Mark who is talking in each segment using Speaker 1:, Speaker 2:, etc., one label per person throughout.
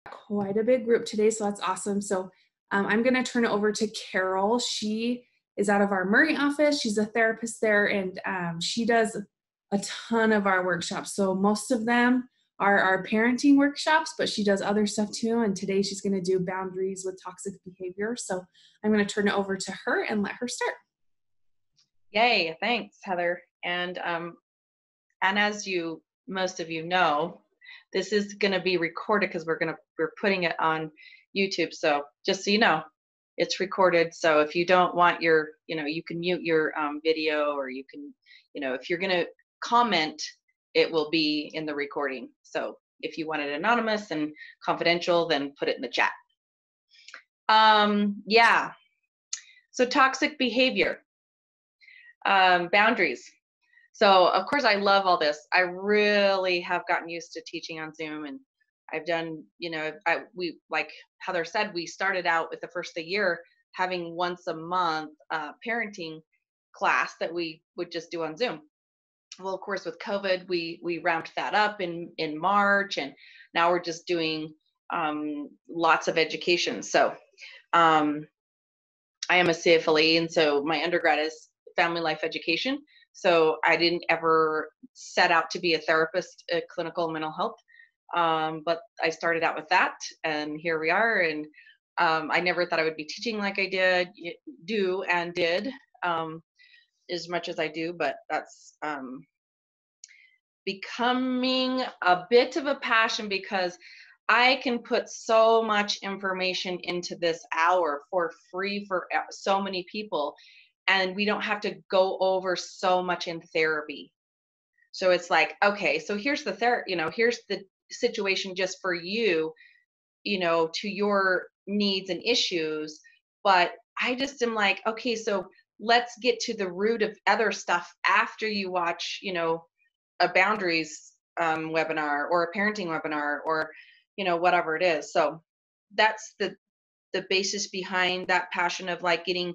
Speaker 1: quite a big group today, so that's awesome. So I'm going to turn it over to Carol. She is out of our Murray office. She's a therapist there, and she does a ton of our workshops. So most of them are our parenting workshops, but she does other stuff too. And today she's going to do boundaries with toxic behavior. So I'm going to turn it over to her and let her start.
Speaker 2: Yay! Thanks, Heather. And as most of you know, this is going to be recorded because we're putting it on YouTube. So just so you know, it's recorded. So if you don't want you can mute your video, or you can, if you're going to comment, it will be in the recording. So if you want it anonymous and confidential, then put it in the chat. Yeah. So toxic behavior, boundaries. So of course I love all this. I really have gotten used to teaching on Zoom, and I've done, we, like Heather said, we started out with the first of the year having once a month parenting class that we would just do on Zoom. Well, of course, with COVID, we ramped that up in March, and now we're just doing lots of education. So I am a CFLE, and so my undergrad is family life education. So I didn't ever set out to be a therapist, clinical mental health, but I started out with that, and here we are. And I never thought I would be teaching like I did as much as I do, but that's becoming a bit of a passion, because I can put so much information into this hour for free for so many people, and we don't have to go over so much in therapy. So it's like, okay, so here's the here's the situation just for you, to your needs and issues. But I just am like, okay, so let's get to the root of other stuff after you watch, a boundaries webinar or a parenting webinar, or, whatever it is. So that's the basis behind that passion of like getting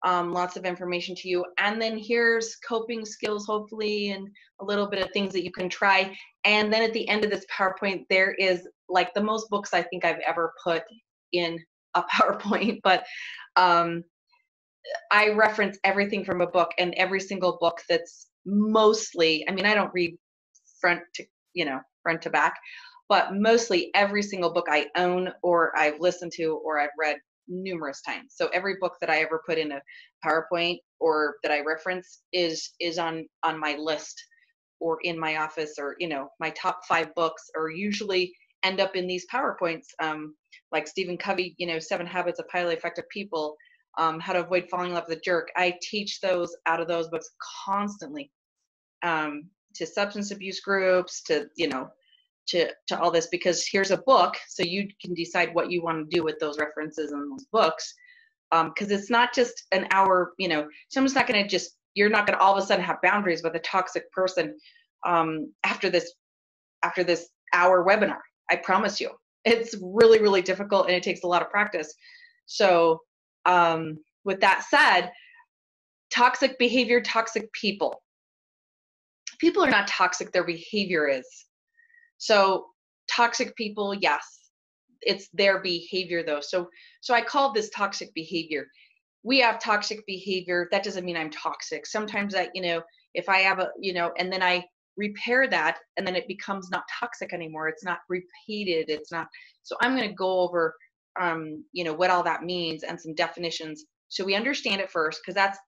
Speaker 2: lots of information to you. And then here's coping skills, hopefully, and a little bit of things that you can try. And then at the end of this PowerPoint, there is like the most books I think I've ever put in a PowerPoint, but I reference everything from a book, and every single book that's mostly, I mean, I don't read front to back, but mostly every single book I own, or I've listened to, or I've read numerous times. So every book that I ever put in a PowerPoint or that I reference is on my list or in my office, or my top 5 books, or usually end up in these PowerPoints, like Stephen Covey, 7 Habits of Highly Effective People, How to Avoid Falling in Love with a Jerk. I teach those out of those books constantly, to substance abuse groups, to all this, because here's a book, so you can decide what you want to do with those references in those books, because it's not just an hour. Someone's not going to you're not going to all of a sudden have boundaries with a toxic person after this hour webinar. I promise you, it's really, really difficult, and it takes a lot of practice. So with that said, toxic behavior, toxic people are not toxic, their behavior is. So toxic people, yes, it's their behavior though. So I call this toxic behavior. We have toxic behavior. That doesn't mean I'm toxic. Sometimes that, if I have and then I repair that, and then it becomes not toxic anymore. It's not repeated. It's not. So I'm going to go over, what all that means and some definitions, so we understand it first, because that's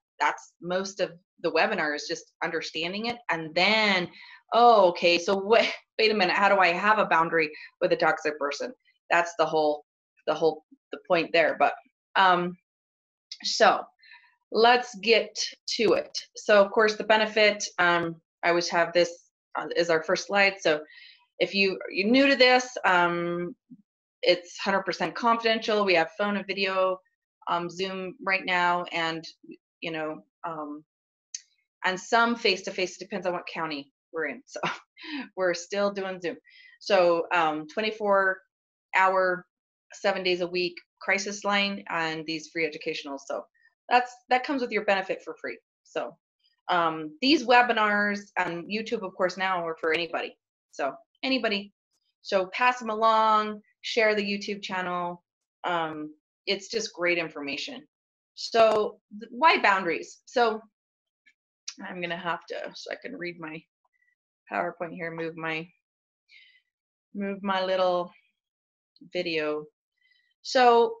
Speaker 2: most of the webinar is just understanding it. And then, oh, okay, so wait a minute, how do I have a boundary with a toxic person? That's the point there. But so let's get to it. So of course the benefit, I always have this as our first slide. So if you're new to this, it's 100% confidential. We have phone and video, Zoom right now, and and some face-to-face. Depends on what county we're in. So we're still doing Zoom. So 24-hour, 7 days a week crisis line, and these free educational. So that comes with your benefit for free. So these webinars on YouTube, of course, now are for anybody. So anybody. So pass them along. share the YouTube channel. It's just great information. So why boundaries? So I'm going to have to, so I can read my PowerPoint here, move my little video. So,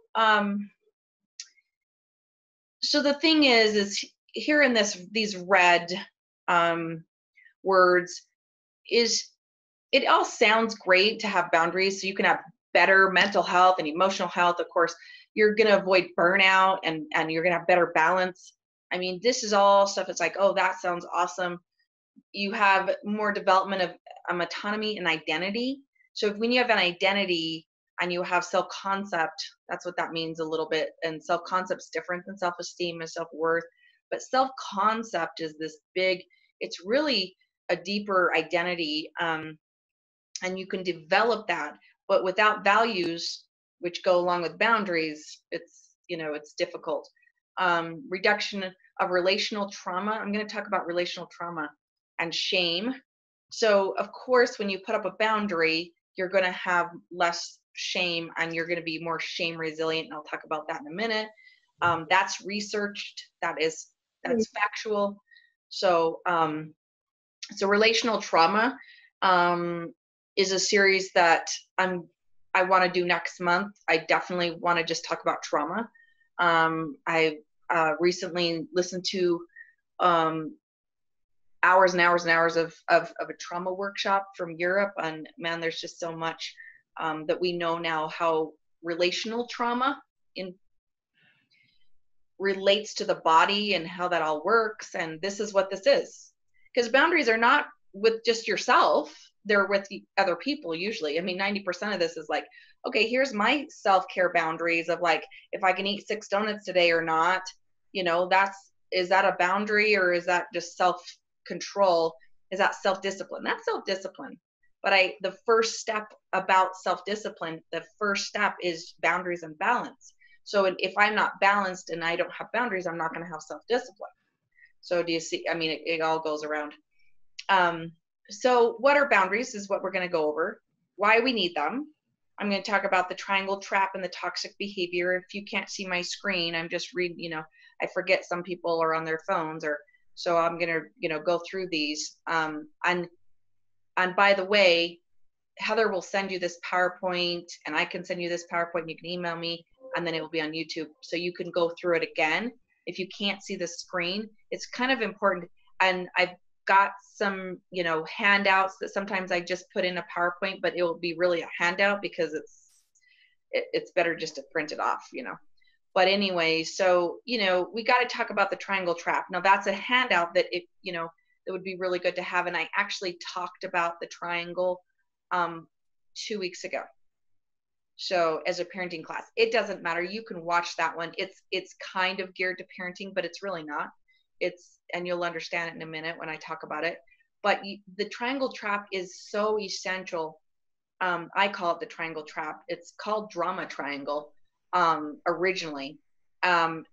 Speaker 2: so the thing is here in these red words is, it all sounds great to have boundaries so you can have better mental health and emotional health. Of course, you're going to avoid burnout and you're going to have better balance. I mean, this is all stuff. It's like, oh, that sounds awesome. You have more development of autonomy and identity. So when you have an identity and you have self-concept, that's what that means a little bit. And self-concept's different than self-esteem and self-worth. But self-concept is this big, it's really a deeper identity. And you can develop that. But without values, which go along with boundaries, it's, it's difficult. Reduction of relational trauma. I'm going to talk about relational trauma and shame. So of course, when you put up a boundary, you're going to have less shame and you're going to be more shame resilient. And I'll talk about that in a minute. That's researched. That's factual. So, so relational trauma is a series that I want to do next month. I definitely want to just talk about trauma. I recently listened to hours and hours and hours of a trauma workshop from Europe, and man, there's just so much that we know now how relational trauma relates to the body and how that all works. And this is what this is, because boundaries are not with just yourself, they're with other people usually. I mean, 90% of this is like, okay, here's my self-care boundaries of like, if I can eat 6 donuts today or not, is that a boundary, or is that just self-control? Is that self-discipline? That's self-discipline. But the first step about self-discipline, the first step is boundaries and balance. So if I'm not balanced and I don't have boundaries, I'm not going to have self-discipline. So do you see? I mean, it all goes around. So what are boundaries is what we're going to go over, why we need them. I'm going to talk about the triangle trap and the toxic behavior. If you can't see my screen, I'm just reading, I forget some people are on their phones, so I'm going to, go through these. And by the way, Heather will send you this PowerPoint, and I can send you this PowerPoint. You can email me, and then it will be on YouTube. So you can go through it again. If you can't see the screen, it's kind of important. And I've got some, handouts that sometimes I just put in a PowerPoint, but it will be really a handout because it's better just to print it off, But anyway, so, we got to talk about the triangle trap. Now that's a handout that that would be really good to have. And I actually talked about the triangle 2 weeks ago. So as a parenting class, it doesn't matter. You can watch that one. It's kind of geared to parenting, but it's really not. And you'll understand it in a minute when I talk about it. But the triangle trap is so essential. I call it the triangle trap. It's called drama triangle originally. And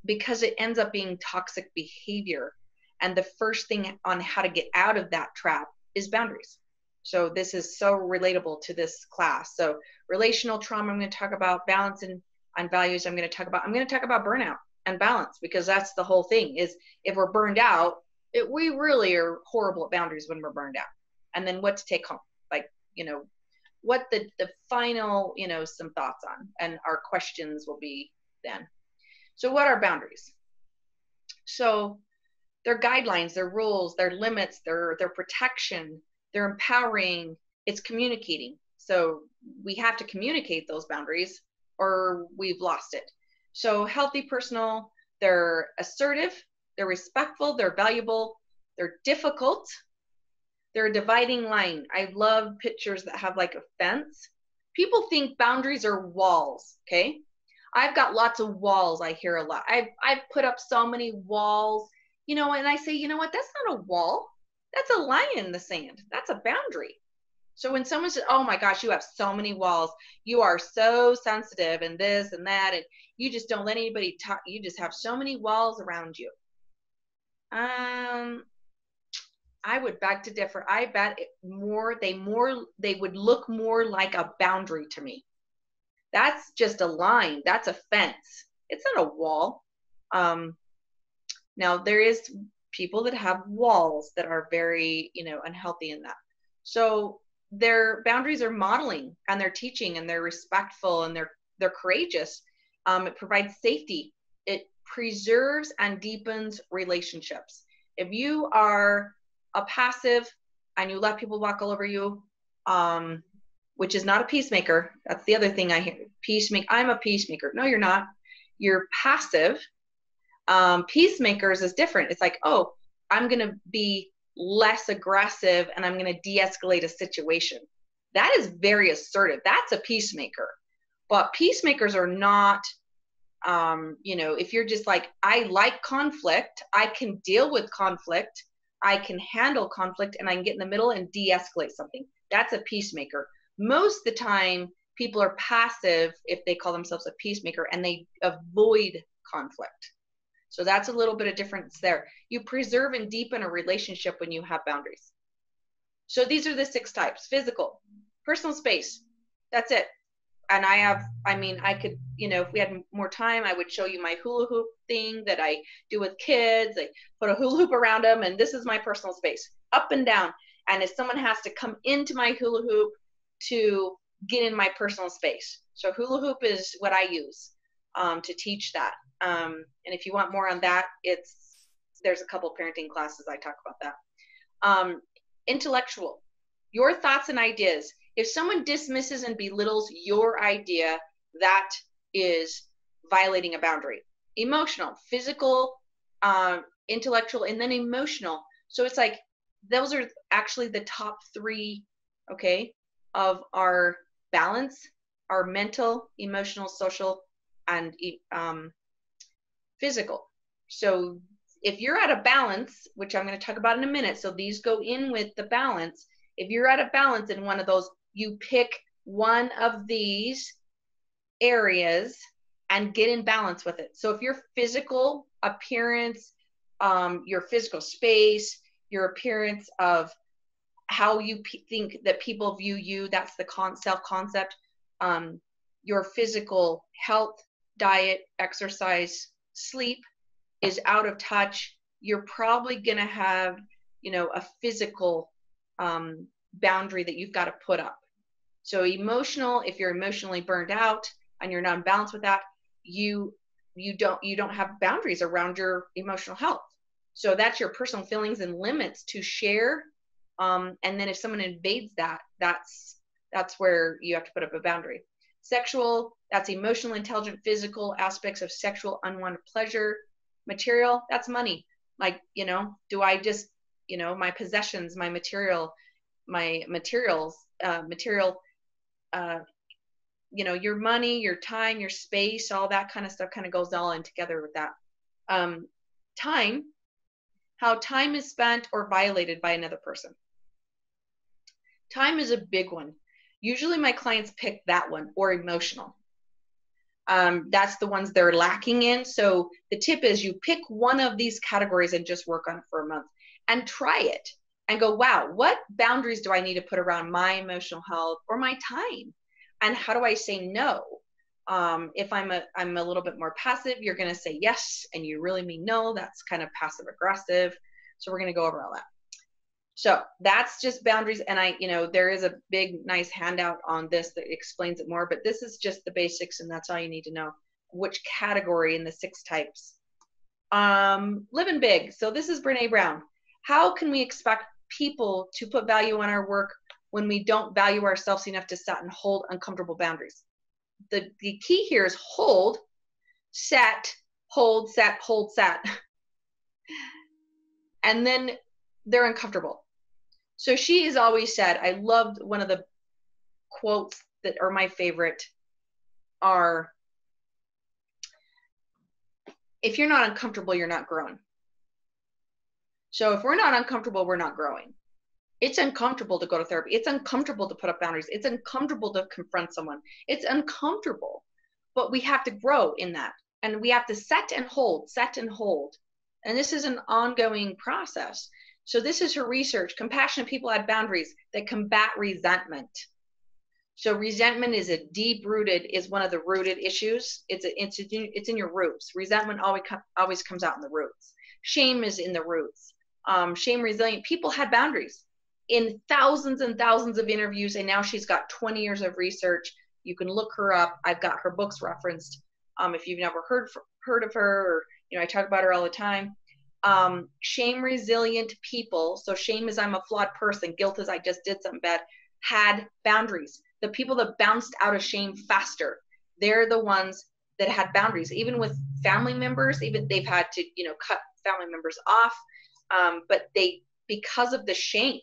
Speaker 2: because it ends up being toxic behavior. And the first thing on how to get out of that trap is boundaries. So this is so relatable to this class. So relational trauma, I'm going to talk about balance and values. I'm going to talk about burnout and balance, because that's the whole thing is if we're burned out, we really are horrible at boundaries when we're burned out. And then what to take home, like, what the final, some thoughts on, and our questions will be then. So what are boundaries? So they're guidelines, they're rules, they're limits, they're protection, they're empowering, it's communicating. So we have to communicate those boundaries or we've lost it. So healthy personal, they're assertive, they're respectful, they're valuable, they're difficult, they're a dividing line. I love pictures that have like a fence. People think boundaries are walls, okay? I've got lots of walls, I hear a lot. I've put up so many walls, and I say, you know what, that's not a wall. That's a line in the sand. That's a boundary. So when someone says, oh my gosh, you have so many walls, you are so sensitive and this and that, and you just don't let anybody talk, you just have so many walls around you. I would beg to differ. I bet they would look more like a boundary to me. That's just a line. That's a fence. It's not a wall. Now there is people that have walls that are very, unhealthy in that. So their boundaries are modeling, and they're teaching, and they're respectful, and they're courageous. It provides safety. It preserves and deepens relationships. If you are a passive and you let people walk all over you, which is not a peacemaker. That's the other thing I hear. I'm a peacemaker. No, you're not. You're passive. Peacemakers is different. It's like, oh, I'm going to be less aggressive and I'm going to de-escalate a situation. That is very assertive. That's a peacemaker. But peacemakers are not, if you're just like, I like conflict, I can deal with conflict, I can handle conflict, and I can get in the middle and de-escalate something. That's a peacemaker. Most of the time, people are passive if they call themselves a peacemaker, and they avoid conflict. So that's a little bit of difference there. You preserve and deepen a relationship when you have boundaries. So these are the 6 types. Physical, personal space. That's it. And I could, if we had more time, I would show you my hula hoop thing that I do with kids. I put a hula hoop around them, and this is my personal space, up and down. And if someone has to come into my hula hoop to get in my personal space. So hula hoop is what I use to teach that. And if you want more on that, there's a couple parenting classes I talk about that. Intellectual, your thoughts and ideas. If someone dismisses and belittles your idea, that is violating a boundary. Emotional, physical, intellectual, and then emotional. So it's like, those are actually the top 3, okay, of our balance, our mental, emotional, social, and physical. So if you're at a balance, which I'm going to talk about in a minute, so these go in with the balance. If you're at a balance in one of those, you pick one of these areas and get in balance with it. So if your physical appearance, your physical space, your appearance of how you think that people view you, that's the self-concept, your physical health, diet, exercise, sleep is out of touch, you're probably going to have, a physical boundary that you've got to put up. So emotional, if you're emotionally burned out and you're not in balance with that, you don't have boundaries around your emotional health. So that's your personal feelings and limits to share. And then if someone invades that, that's where you have to put up a boundary. Sexual, that's emotional, intelligent, physical aspects of sexual unwanted pleasure. Material, that's money. Like, do I just, my possessions, my materials, your money, your time, your space, all that kind of stuff kind of goes all in together with that. Time, how time is spent or violated by another person. Time is a big one. Usually my clients pick that one, or emotional. That's the ones they're lacking in. So the tip is you pick one of these categories and just work on it for a month and try it and go, wow, what boundaries do I need to put around my emotional health or my time? And how do I say no? If I'm a little bit more passive, you're going to say yes, and you really mean no. That's kind of passive aggressive. So we're going to go over all that. So that's just boundaries. And there is a big, nice handout on this that explains it more, but this is just the basics, and that's all you need to know. Which category in the 6 types. Living big. So this is Brene Brown. How can we expect people to put value on our work when we don't value ourselves enough to set and hold uncomfortable boundaries? The key here is hold, set, hold, set, hold, set. And then they're uncomfortable. So she has always said, I loved one of the quotes that are my favorite are, if you're not uncomfortable, you're not growing. So if we're not uncomfortable, we're not growing. It's uncomfortable to go to therapy. It's uncomfortable to put up boundaries. It's uncomfortable to confront someone. It's uncomfortable, but we have to grow in that. And we have to set and hold, set and hold. And this is an ongoing process. So this is her research. Compassionate people had boundaries that combat resentment. So resentment is is one of the rooted issues. It's in your roots. Resentment always comes out in the roots. Shame is in the roots. Shame resilient people had boundaries in thousands and thousands of interviews, and now she's got 20 years of research. You can look her up. I've got her books referenced. If you've never heard of her, or I talk about her all the time. Shame resilient people. So shame is I'm a flawed person. Guilt is I just did something bad. Had boundaries. The people that bounced out of shame faster, they're the ones that had boundaries. Even with family members, even they've had to, cut family members off, but because of the shame.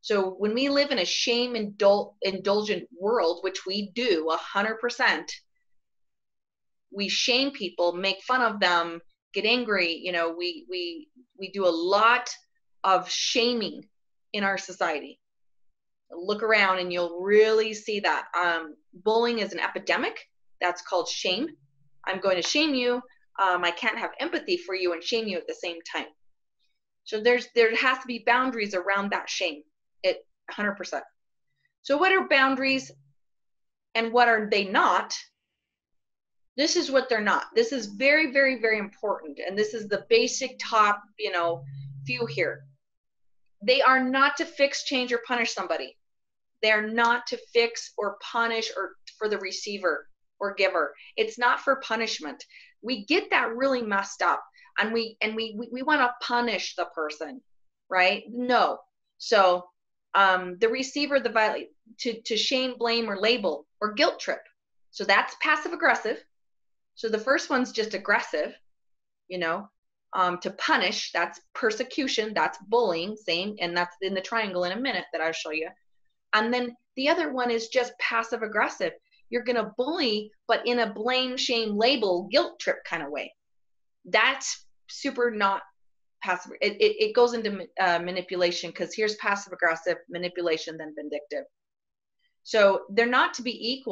Speaker 2: So when we live in a shame indulgent world, which we do 100%, we shame people, make fun of them, get angry. We do a lot of shaming in our society. Look around and you'll really see that. Bullying is an epidemic. That's called shame. I'm going to shame you. I can't have empathy for you and shame you at the same time. So there has to be boundaries around that shame. 100%. So what are boundaries and what are they not? This is what they're not. This is very, very, very important. And this is the basic top, few here. They are not to fix, change, or punish somebody. They're not to fix or punish or for the receiver or giver. It's not for punishment. We get that really messed up, and we want to punish the person, right? No. So the receiver, the violate, to shame, blame, or label, or guilt trip. So that's passive aggressive. So the first one's just aggressive, to punish, that's persecution, that's bullying, same, and that's in the triangle in a minute that I'll show you. And then the other one is just passive aggressive. You're going to bully, but in a blame, shame, label, guilt trip kind of way. That's super not passive. It goes into manipulation, because here's passive aggressive, manipulation, then vindictive. So they're not to be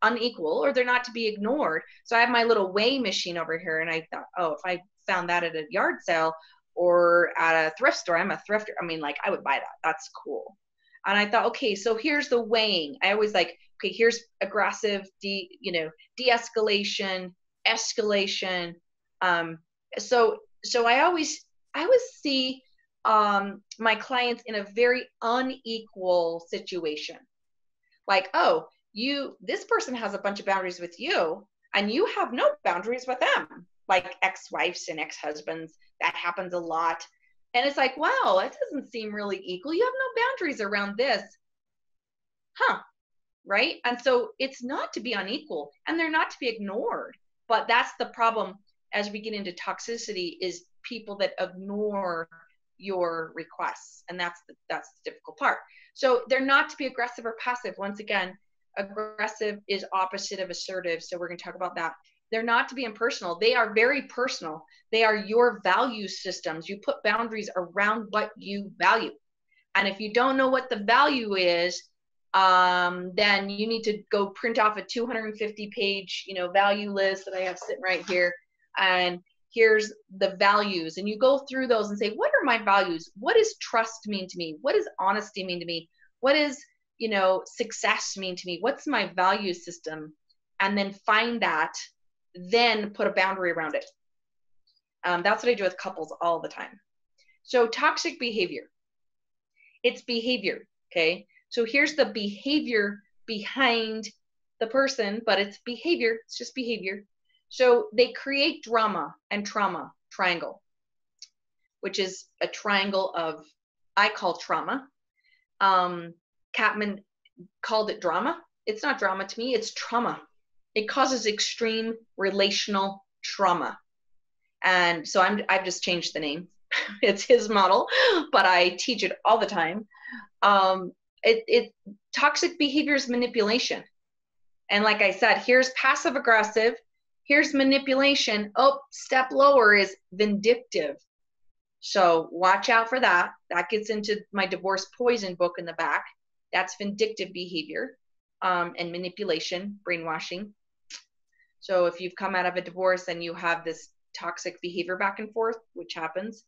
Speaker 2: unequal, or they're not to be ignored. So I have my little weigh machine over here, and I thought, if I found that at a yard sale or at a thrift store, I'm a thrifter. I would buy that. That's cool. And I thought, okay, so here's the weighing. I always okay, here's aggressive, de-escalation, escalation. So I always see my clients in a very unequal situation. This person has a bunch of boundaries with you, and you have no boundaries with them, like ex-wives and ex-husbands. That happens a lot. And it's wow, that doesn't seem really equal. You have no boundaries around this. Right? And so it's not to be unequal, and they're not to be ignored. But that's the problem as we get into toxicity, is people that ignore your requests. And that's the difficult part. So they're not to be aggressive or passive. Once again, aggressive is opposite of assertive. So we're going to talk about that. They're not to be impersonal. They are very personal. They are your value systems. You put boundaries around what you value. And if you don't know what the value is, then you need to go print off a 250-page, value list that I have sitting right here. And here's the values. And you go through those and say, what are my values? What does trust mean to me? What does honesty mean to me? What does, success mean to me? What's my value system? And then find that, then put a boundary around it. That's what I do with couples all the time. So toxic behavior. It's behavior, okay? So here's the behavior behind the person, but it's behavior. It's just behavior. So they create drama and trauma triangle, which is a triangle of, I call trauma. Catman called it drama. It's not drama to me, it's trauma. It causes extreme relational trauma. And so I've just changed the name. It's his model, but I teach it all the time. Toxic behavior is manipulation. And like I said, here's passive aggressive, here's manipulation. Oh, step lower is vindictive. So watch out for that. That gets into my divorce poison book in the back. That's vindictive behavior and manipulation, brainwashing. So if you've come out of a divorce and you have this toxic behavior back and forth, which happens,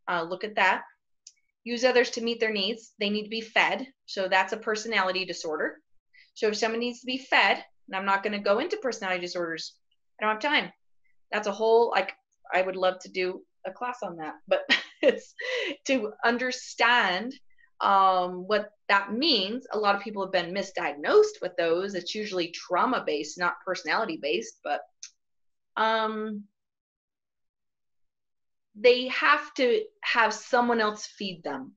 Speaker 2: look at that. use others to meet their needs. They need to be fed. So that's a personality disorder. So if someone needs to be fed, and I'm not going to go into personality disorders, I don't have time. That's a whole, like, I would love to do a class on that, but it's to understand what that means. A lot of people have been misdiagnosed with those. It's usually trauma based, not personality based, but they have to have someone else feed them,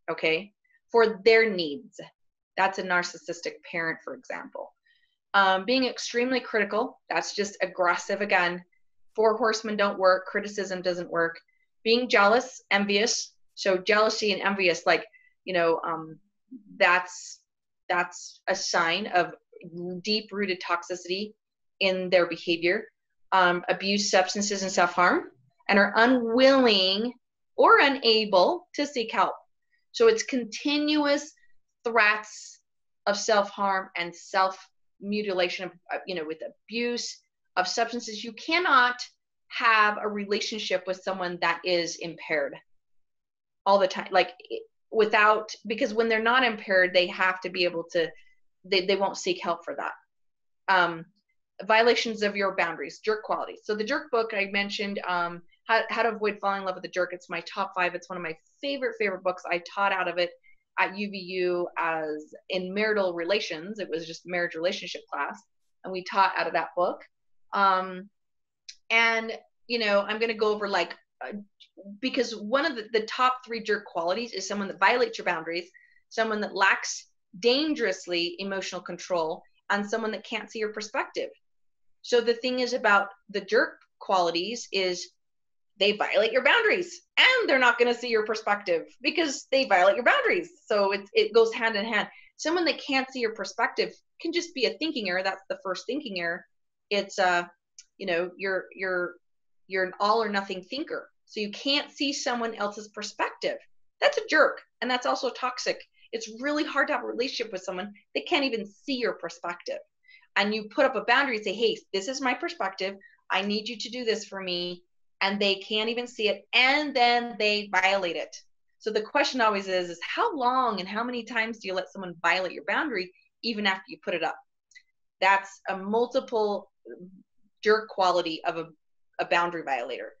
Speaker 2: okay, for their needs. That's a narcissistic parent, for example. Being extremely critical, that's just aggressive again. 4 horsemen don't work. Criticism doesn't work. Being jealous, envious. So jealousy and envious, like, that's a sign of deep-rooted toxicity in their behavior. Abuse substances and self-harm, and are unwilling or unable to seek help. So it's continuous threats of self-harm and self-mutilation, with abuse of substances. You cannot have a relationship with someone that is impaired all the time, because when they're not impaired, they have to be able to, they won't seek help for that. Violations of your boundaries, jerk qualities. So the jerk book I mentioned, how to avoid falling in love with a jerk. It's my top 5. It's one of my favorite books. I taught out of it at UVU as in marital relations. It was just marriage relationship class, and we taught out of that book. And I'm going to go over because one of the top 3 jerk qualities is someone that violates your boundaries, someone that lacks dangerously emotional control, and someone that can't see your perspective. So the thing is about the jerk qualities is they violate your boundaries, and they're not going to see your perspective because they violate your boundaries. So it goes hand in hand. Someone that can't see your perspective can just be a thinking error. That's the first thinking error. It's you're an all or nothing thinker. So you can't see someone else's perspective. That's a jerk, and that's also toxic. It's really hard to have a relationship with someone that can't even see your perspective. And you put up a boundary and say, hey, this is my perspective. I need you to do this for me. And they can't even see it. And then they violate it. So the question always is how long and how many times do you let someone violate your boundary even after you put it up? That's a multiple jerk quality of a boundary violator.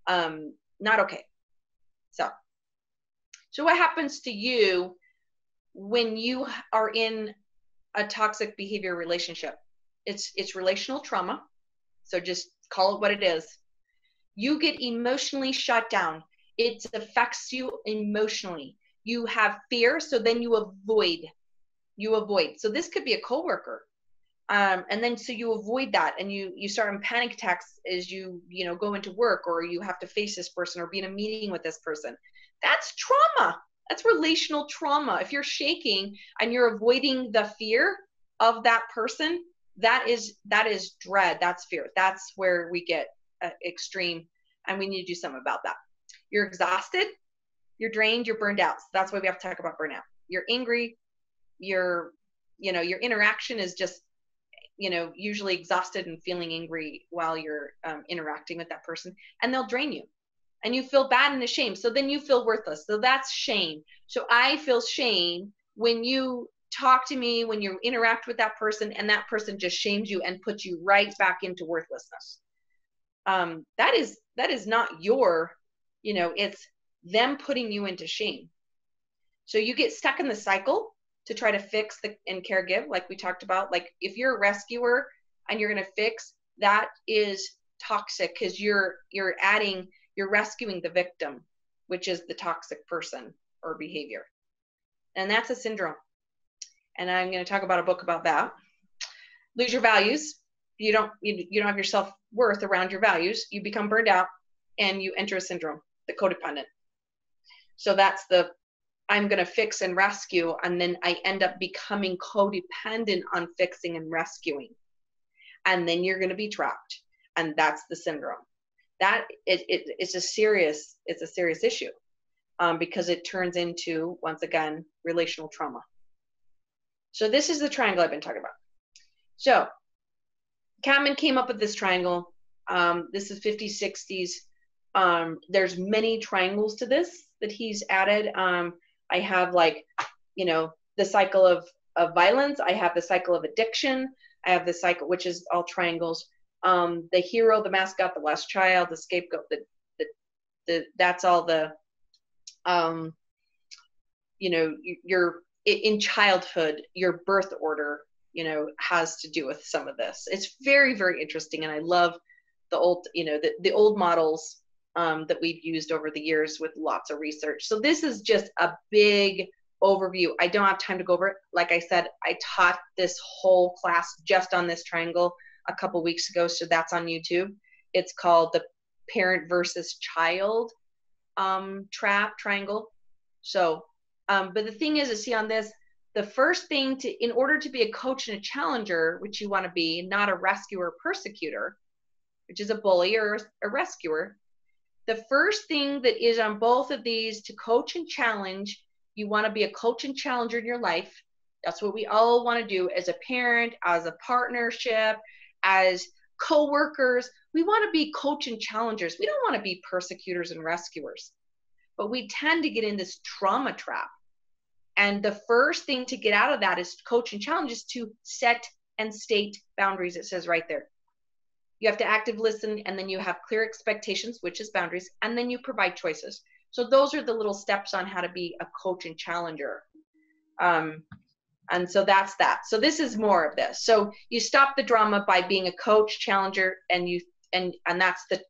Speaker 2: Not okay. So what happens to you when you are in a toxic behavior relationship? It's relational trauma. So just call it what it is. You get emotionally shut down. It affects you emotionally. You have fear, so then you avoid. So this could be a coworker. And then so you avoid that, and you start in panic attacks as you go into work, or you have to face this person or be in a meeting with this person. That's trauma. That's relational trauma. If you're shaking and you're avoiding the fear of that person, that is dread. That's fear. That's where we get extreme, and we need to do something about that. You're exhausted, you're drained, you're burned out. So that's why we have to talk about burnout. You're angry, your interaction is just usually exhausted and feeling angry while you're interacting with that person, and they'll drain you, and you feel bad and ashamed. So then you feel worthless. So that's shame. So I feel shame when you talk to me, when you interact with that person, and that person just shames you and puts you right back into worthlessness. That is not your, it's them putting you into shame. So you get stuck in the cycle to try to fix and care give, like we talked about. Like if you're a rescuer and you're going to fix, that is toxic, because you're rescuing the victim, which is the toxic person or behavior. And that's a syndrome. And I'm going to talk about a book about that. Lose your values. You don't have your self-worth around your values. You become burned out and you enter a syndrome, the codependent. So that's I'm going to fix and rescue, and then I end up becoming codependent on fixing and rescuing. And then you're going to be trapped. And that's the syndrome. That it's a serious issue, because it turns into, once again, relational trauma. So this is the triangle I've been talking about. So Catman came up with this triangle. This is 50s, 60s. There's many triangles to this that he's added. I have like, the cycle of violence. I have the cycle of addiction. I have the cycle, which is all triangles. The hero, the mascot, the lost child, the scapegoat, that's all the, your in childhood, your birth order, has to do with some of this. It's very, very interesting. And I love the old, the old models that we've used over the years with lots of research. So this is just a big overview. I don't have time to go over it. Like I said, I taught this whole class just on this triangle a couple weeks ago. So that's on YouTube. It's called the parent versus child triangle. So, but the thing is see on this, the first thing in order to be a coach and a challenger, which you want to be, not a rescuer persecutor, which is a bully or a rescuer. The first thing that is on both of these, to coach and challenge, you want to be a coach and challenger in your life. That's what we all want to do as a parent, as a partnership, as co-workers. We want to be coach and challengers. We don't want to be persecutors and rescuers. But we tend to get in this trauma trap. And the first thing to get out of that is coach and challenge, is to set and state boundaries. It says right there. You have to active listen, and then you have clear expectations, which is boundaries, and then you provide choices. So those are the little steps on how to be a coach and challenger. And so that's that. So this is more of this. So you stop the drama by being a coach, challenger, and that's the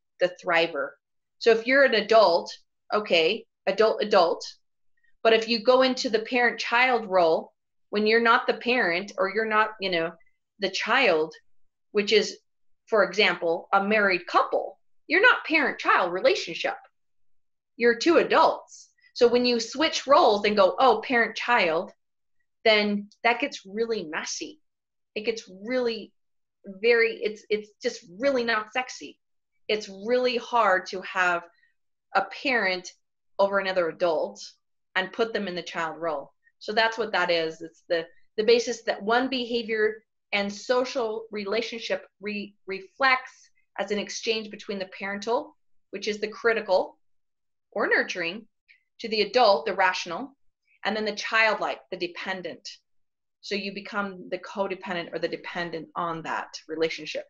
Speaker 2: thriver. So if you're an adult, okay, adult. But if you go into the parent-child role, when you're not the parent, or you're not, the child, which is, for example, a married couple, you're not parent-child relationship. You're two adults. So when you switch roles and go, oh, parent-child, then that gets really messy. It gets really it's just really not sexy. It's really hard to have a parent over another adult and put them in the child role. So that's what that is. It's the basis that one behavior and social relationship reflects as an exchange between the parental, which is the critical or nurturing, to the adult, the rational, and then the childlike, the dependent. So you become the codependent or the dependent on that relationship.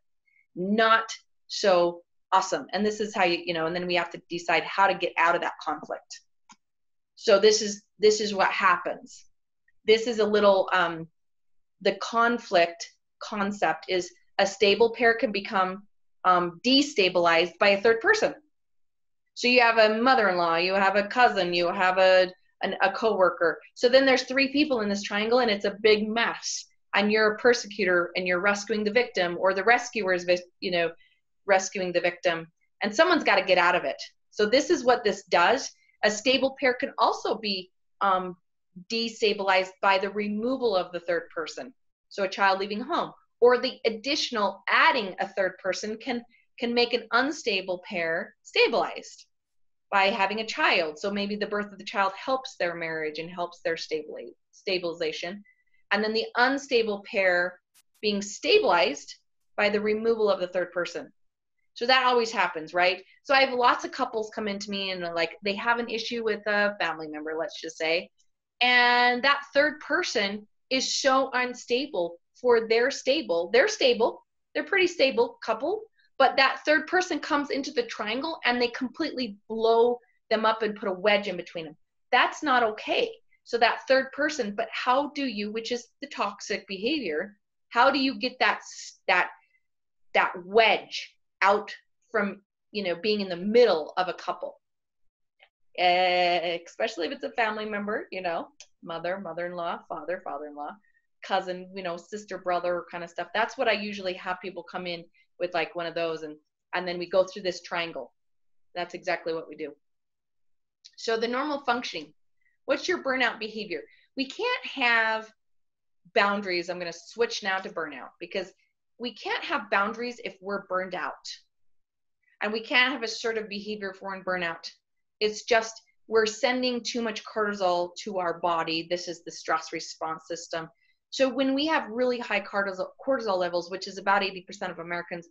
Speaker 2: Not so awesome. And this is how and then we have to decide how to get out of that conflict. So this is what happens. This is a little, the conflict concept is a stable pair can become destabilized by a third person. So you have a mother-in-law, you have a cousin, you have a coworker. So then there's three people in this triangle, and it's a big mess. And you're a persecutor, and you're rescuing the victim, or the rescuer is, rescuing the victim. And someone's got to get out of it. So this is what this does. A stable pair can also be destabilized by the removal of the third person. So a child leaving home, or the additional adding a third person can make an unstable pair stabilized by having a child. So maybe the birth of the child helps their marriage and helps their stabilization. And then the unstable pair being stabilized by the removal of the third person. So that always happens, right? So I have lots of couples come into me and they have an issue with a family member, let's just say. And that third person is so unstable for their stable. They're stable. They're pretty stable couple. But that third person comes into the triangle and they completely blow them up and put a wedge in between them. That's not okay. So that third person, but how do you, which is the toxic behavior, how do you get that wedge out from, being in the middle of a couple? Especially if it's a family member, mother, mother-in-law, father, father-in-law, cousin, sister, brother kind of stuff. That's what I usually have people come in with, like one of those, and then we go through this triangle. That's exactly what we do. So the normal functioning, what's your burnout behavior? We can't have boundaries. I'm going to switch now to burnout, because we can't have boundaries if we're burned out. And we can't have assertive behavior if we're in burnout. It's just we're sending too much cortisol to our body. This is the stress response system. So when we have really high cortisol levels, which is about 80% of Americans,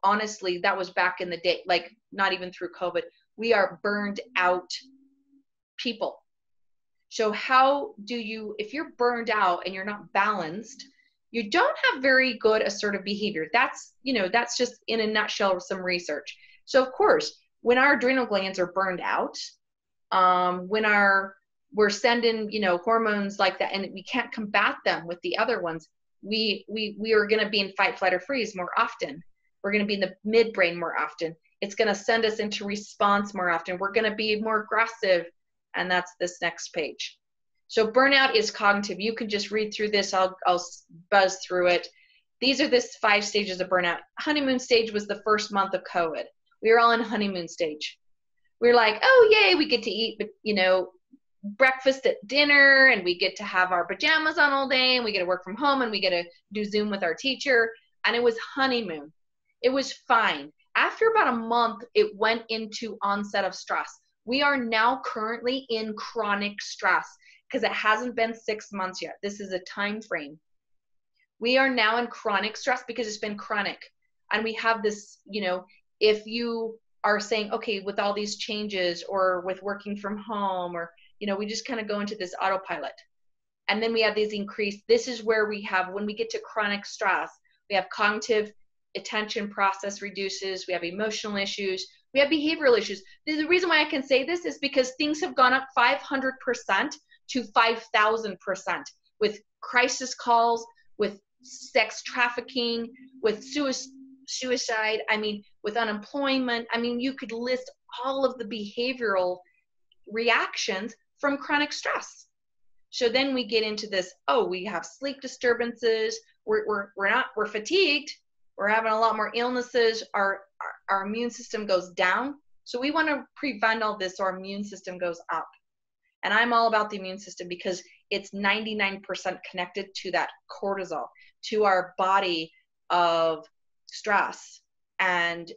Speaker 2: honestly, that was back in the day, like not even through COVID. We are burned out people. So how do you, if you're burned out and you're not balanced, you don't have very good assertive behavior. That's, that's just in a nutshell some research. So of course, when our adrenal glands are burned out, when we're sending, hormones like that, and we can't combat them with the other ones, we are going to be in fight, flight, or freeze more often. We're going to be in the midbrain more often. It's going to send us into response more often. We're going to be more aggressive. And that's this next page. So burnout is cognitive. You can just read through this. I'll buzz through it. These are the 5 stages of burnout. Honeymoon stage was the first month of COVID. We were all in honeymoon stage. We were like, oh, yay, we get to eat, breakfast at dinner, and we get to have our pajamas on all day, and we get to work from home, and we get to do Zoom with our teacher. And it was honeymoon. It was fine. After about a month, it went into onset of stress. We are now currently in chronic stress because it hasn't been 6 months yet. This is a time frame. We are now in chronic stress because it's been chronic. And we have this, if you are saying, okay, with all these changes or with working from home, or, we just kind of go into this autopilot. And then we have these increased, this is where we have, when we get to chronic stress, we have cognitive attention process reduces, we have emotional issues, we have behavioral issues. The reason why I can say this is because things have gone up 500% to 5,000% with crisis calls, with sex trafficking, with suicide, with unemployment. You could list all of the behavioral reactions from chronic stress. So then we get into this, we have sleep disturbances, we're fatigued, we're having a lot more illnesses, our immune system goes down. So we want to prevent all this so our immune system goes up. And I'm all about the immune system because it's 99% connected to that cortisol, to our body of stress. And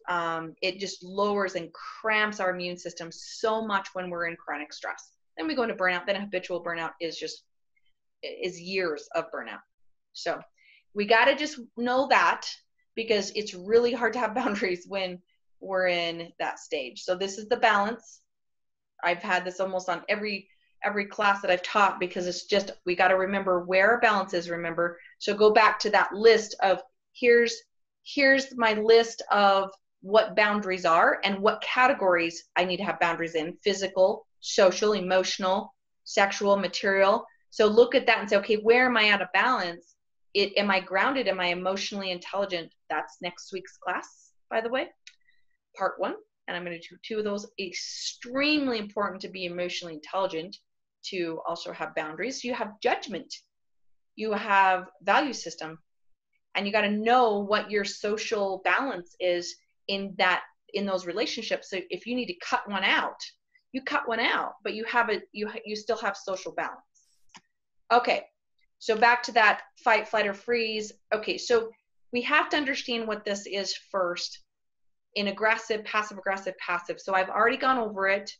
Speaker 2: it just lowers and cramps our immune system so much when we're in chronic stress. Then we go into burnout. Then habitual burnout is years of burnout. So we got to just know that, because it's really hard to have boundaries when we're in that stage. So this is the balance. I've had this almost on every class that I've taught, because it's just, we got to remember where our balance is, remember. So go back to that list of, here's my list of what boundaries are and what categories I need to have boundaries in: physical, social, emotional, sexual, material. So look at that and say, okay, where am I out of balance? Am I grounded? Am I emotionally intelligent? That's next week's class, by the way, part 1. And I'm going to do 2 of those. Extremely important to be emotionally intelligent, to also have boundaries. You have judgment, you have value system, and you got to know what your social balance is in those relationships. So if you need to cut one out, you cut one out, but you still have social balance. Okay. So back to that fight, flight, or freeze. Okay, so we have to understand what this is first in aggressive, passive, aggressive, passive. So I've already gone over it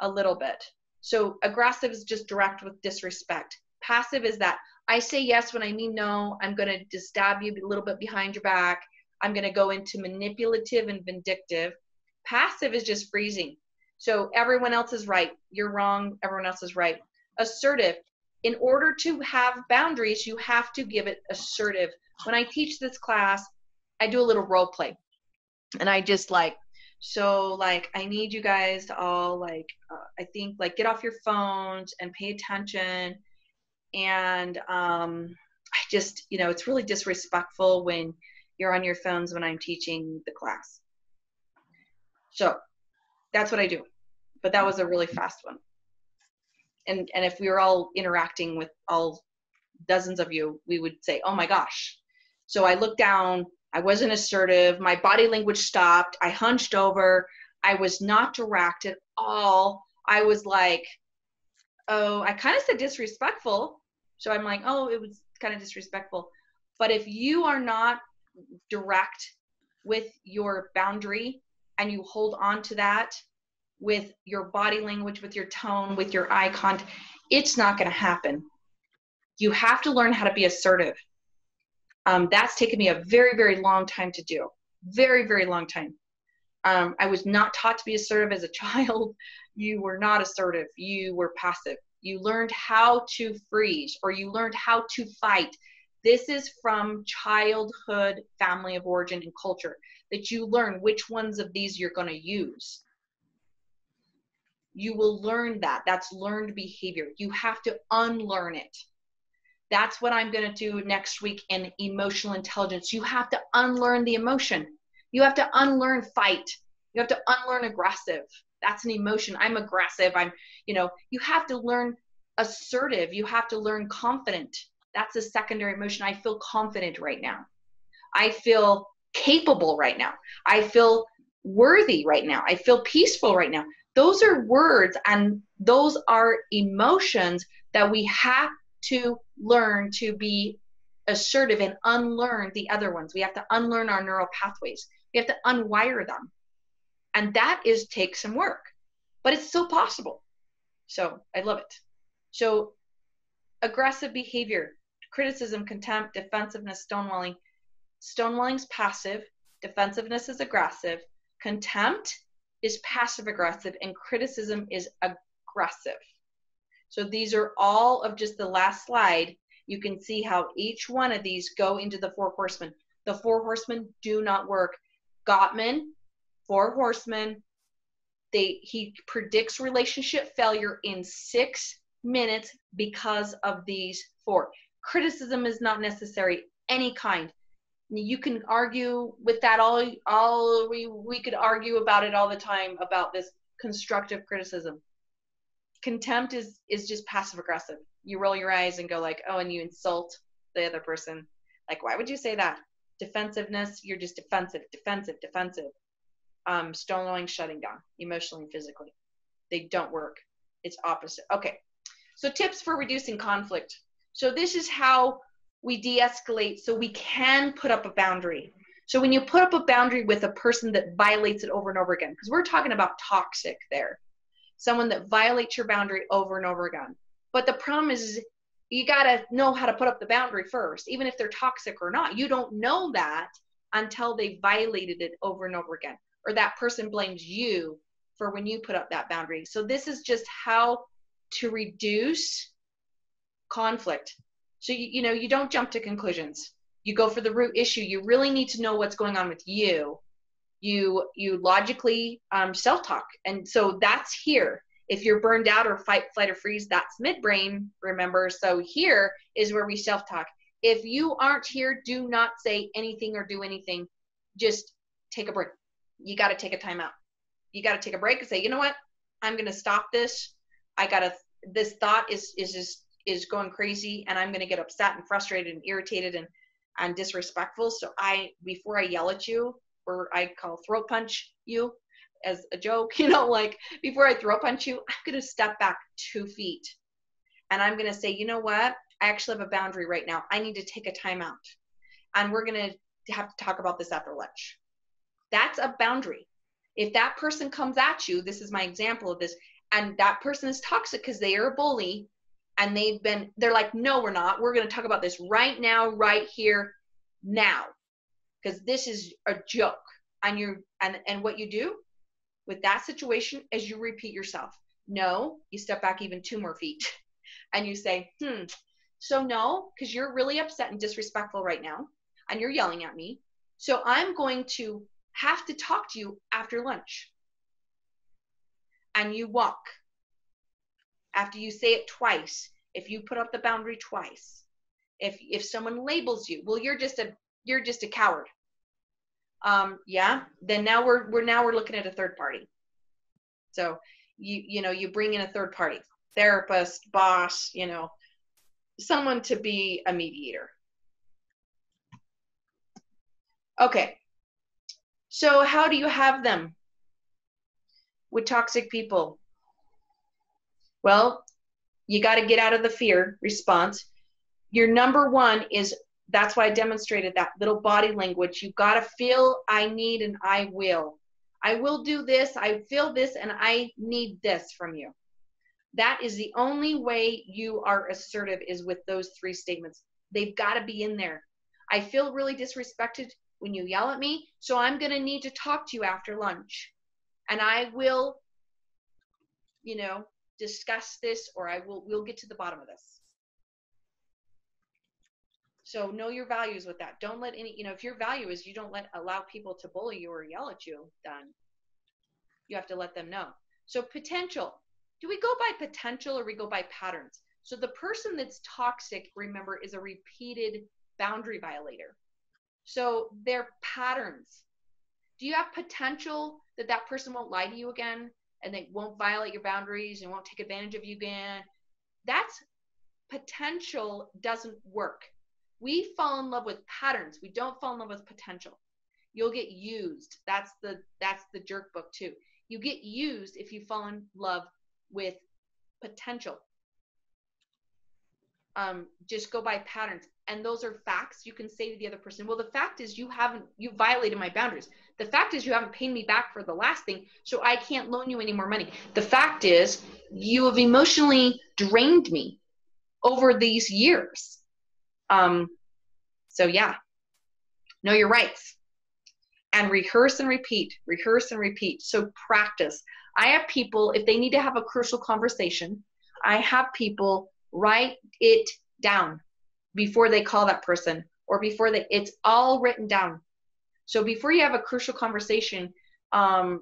Speaker 2: a little bit. So aggressive is just direct with disrespect. Passive is that I say yes when I mean no. I'm going to just stab you a little bit behind your back. I'm going to go into manipulative and vindictive. Passive is just freezing. So everyone else is right. You're wrong. Everyone else is right. Assertive. In order to have boundaries, you have to give it assertive. When I teach this class, I do a little role play. And I just I need you guys to all I think get off your phones and pay attention. And I just, it's really disrespectful when you're on your phones when I'm teaching the class. So that's what I do. But that was a really fast one. And if we were all interacting with all dozens of you, we would say, oh my gosh. So I looked down, I wasn't assertive, my body language stopped, I hunched over, I was not direct at all. I was like, I kind of said disrespectful. So I'm like, it was kind of disrespectful. But if you are not direct with your boundary and you hold on to that, with your body language, with your tone, with your eye contact, it's not going to happen. You have to learn how to be assertive. That's taken me a very, very long time to do. very, very long time. I was not taught to be assertive as a child. You were not assertive. You were passive. You learned how to freeze, or you learned how to fight. This is from childhood, family of origin, and culture, that you learn which ones of these you're going to use. You will learn that. That's learned behavior. You have to unlearn it. That's what I'm going to do next week in emotional intelligence. You have to unlearn the emotion. You have to unlearn fight. You have to unlearn aggressive. That's an emotion. I'm aggressive. You have to learn assertive. You have to learn confident. That's a secondary emotion. I feel confident right now. I feel capable right now. I feel worthy right now. I feel peaceful right now. Those are words, and those are emotions that we have to learn to be assertive and unlearn the other ones. We have to unlearn our neural pathways. We have to unwire them. And that takes some work, but it's still possible. So I love it. So aggressive behavior, criticism, contempt, defensiveness, stonewalling. Stonewalling's passive, defensiveness is aggressive, contempt is passive aggressive, and criticism is aggressive. So these are all of just the last slide. You can see how each one of these go into the 4 horsemen. The 4 horsemen do not work. Gottman, 4 horsemen, he predicts relationship failure in 6 minutes because of these 4. Criticism is not necessary, any kind. You can argue with that we could argue about it all the time, about this constructive criticism. Contempt is just passive aggressive. You roll your eyes and go like, oh, and you insult the other person. Like, why would you say that? Defensiveness, you're just defensive. Stonewalling, shutting down, emotionally and physically. They don't work. It's opposite. Okay. So tips for reducing conflict. So this is how we de-escalate so we can put up a boundary. So when you put up a boundary with a person that violates it over and over again, because we're talking about toxic there, someone that violates your boundary over and over again. But the problem is you got to know how to put up the boundary first, even if they're toxic or not. You don't know that until they violated it over and over again, or that person blames you for when you put up that boundary. So this is just how to reduce conflict. So, you don't jump to conclusions. You go for the root issue. You really need to know what's going on with you. You logically self-talk. And so that's here. If you're burned out or fight, flight, or freeze, that's midbrain, remember? So here is where we self-talk. If you aren't here, do not say anything or do anything. Just take a break. You got to take a time out. You got to take a break and say, you know what? I'm going to stop this. This thought is going crazy, and I'm going to get upset and frustrated and irritated and disrespectful. So before I yell at you, or I call throat punch you as a joke, before I throat punch you, I'm going to step back 2 feet, and I'm going to say, you know what? I actually have a boundary right now. I need to take a time out, and we're going to have to talk about this after lunch. That's a boundary. If that person comes at you, this is my example of this, and that person is toxic because they are a bully, and they're like, no, we're not. We're going to talk about this right now, right here, now, because this is a joke. And what you do with that situation is you repeat yourself. No, you step back even 2 more feet, and you say, so no, because you're really upset and disrespectful right now, and you're yelling at me. So I'm going to have to talk to you after lunch. And you walk. After you say it twice, if you put up the boundary twice, if someone labels you, well, you're just a coward. Yeah, then now we're looking at a third party. So you bring in a third party, therapist, boss, someone to be a mediator. Okay. So how do you have them with toxic people? Well, you got to get out of the fear response. Your number 1 is, that's why I demonstrated that little body language. You got to feel, I need, and I will. I will do this, I feel this, and I need this from you. That is the only way you are assertive, is with those 3 statements. They've got to be in there. I feel really disrespected. when you yell at me. So I'm going to need to talk to you after lunch. And I will, discuss this, or we'll get to the bottom of this. So know your values with that. Don't let any, if your value is you don't allow people to bully you or yell at you, then you have to let them know. So potential. Do we go by potential or we go by patterns? So the person that's toxic, remember, is a repeated boundary violator. So they're patterns. Do you have potential that that person won't lie to you again and they won't violate your boundaries and won't take advantage of you again? That's potential doesn't work. We fall in love with patterns. We don't fall in love with potential. You'll get used. That's the jerk book too. You get used if you fall in love with potential. Just go by patterns. And those are facts. You can say to the other person, well, the fact is you violated my boundaries. The fact is you haven't paid me back for the last thing, so I can't loan you any more money. The fact is you have emotionally drained me over these years. So yeah, know your rights and rehearse and repeat, rehearse and repeat. So practice. I have people, if they need to have a crucial conversation, I have people write it down before they call that person, or it's all written down. So before you have a crucial conversation, and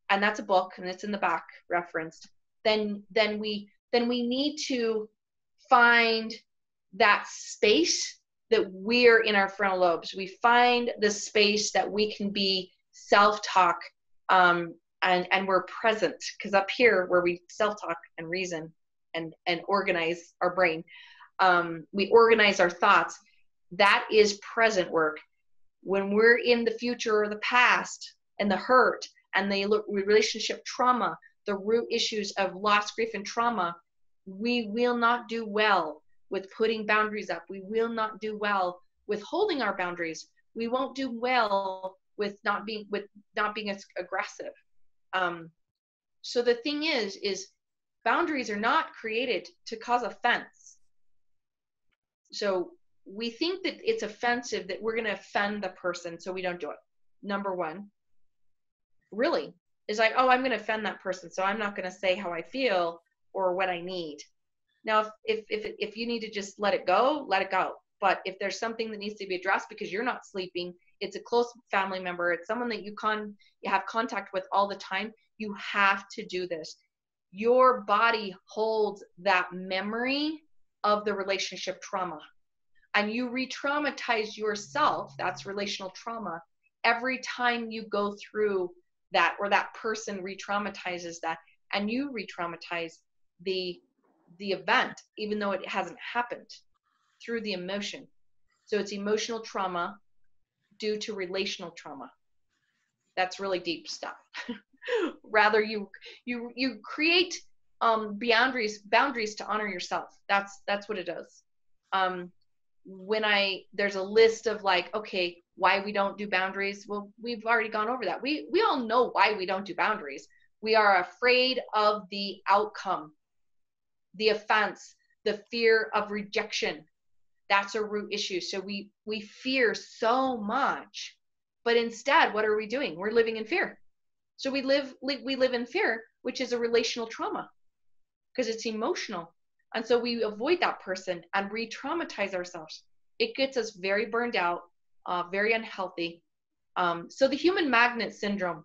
Speaker 2: that's a book and it's in the back referenced, then we need to find that space that we're in our frontal lobes. We find the space that we can be self-talk, and we're present, because up here where we self-talk and reason and organize our brain, we organize our thoughts. That is present work. When we're in the future or the past and the hurt and the relationship trauma, the root issues of loss, grief, and trauma, we will not do well with putting boundaries up. We will not do well with holding our boundaries. We won't do well with not being as aggressive. So the thing is boundaries are not created to cause offense. So we think that it's offensive that we're going to offend the person, so we don't do it. Number one, really, is like, oh, I'm going to offend that person, so I'm not going to say how I feel or what I need. Now, if you need to just let it go, let it go. But if there's something that needs to be addressed because you're not sleeping, it's a close family member, it's someone that you have contact with all the time, you have to do this. Your body holds that memory of the relationship trauma. And you re-traumatize yourself, that's relational trauma, every time you go through that, or that person re-traumatizes that, and you re-traumatize the event, even though it hasn't happened, through the emotion. So it's emotional trauma due to relational trauma. That's really deep stuff. Rather, you create boundaries to honor yourself. That's what it does. There's a list of like, okay, why we don't do boundaries. Well, we've already gone over that. We all know why we don't do boundaries. We are afraid of the outcome, the offense, the fear of rejection. That's a root issue. So we fear so much, but instead, what are we doing? We're living in fear. So we live in fear, which is a relational trauma, because it's emotional. And so we avoid that person and re-traumatize ourselves. It gets us very burned out, very unhealthy. So the human magnet syndrome,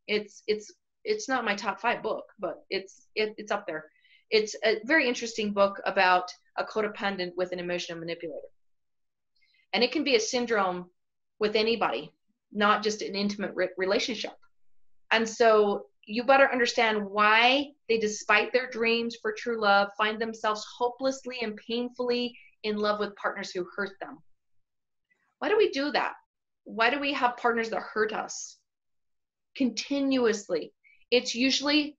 Speaker 2: it's not my top 5 book, but it's up there. It's a very interesting book about a codependent with an emotional manipulator. And it can be a syndrome with anybody, not just an intimate relationship. And so you better understand why they, despite their dreams for true love, find themselves hopelessly and painfully in love with partners who hurt them. Why do we do that? Why do we have partners that hurt us continuously? It's usually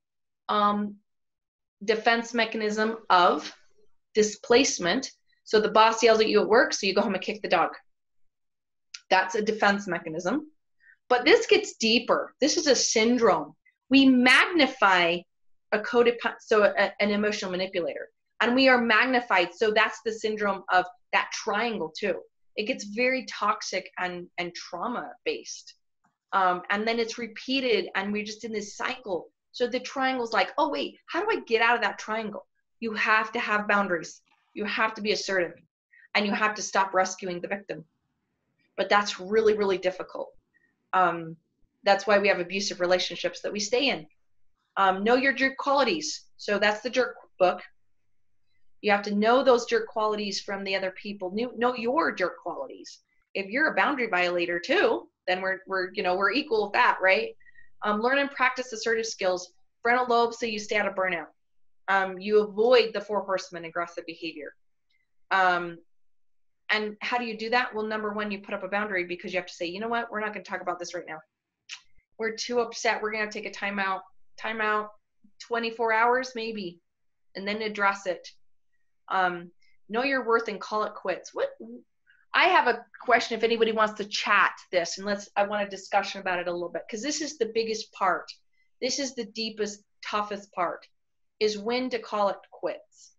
Speaker 2: defense mechanism of displacement. So the boss yells at you at work, so you go home and kick the dog. That's a defense mechanism. But this gets deeper. This is a syndrome. We magnify an emotional manipulator, and we are magnified. So that's the syndrome of that triangle too. It gets very toxic and trauma based. And then it's repeated and we're just in this cycle. So the triangle's like, oh wait, how do I get out of that triangle? You have to have boundaries. You have to be assertive, and you have to stop rescuing the victim. But that's really, really difficult. That's why we have abusive relationships that we stay in. Know your jerk qualities. So that's the jerk book. You have to know those jerk qualities from the other people. Know your jerk qualities. If you're a boundary violator too, then we're equal with that, right? Learn and practice assertive skills. Frontal lobe, so you stay out of burnout. You avoid the 4 horsemen aggressive behavior. And how do you do that? Well, number one, you put up a boundary, because you have to say, you know what, we're not going to talk about this right now. We're too upset. We're going to take a timeout, 24 hours maybe, and then address it. Know your worth and call it quits. I have a question if anybody wants to chat this, and I want a discussion about it a little bit, because this is the biggest part. This is the deepest, toughest part, is when to call it quits.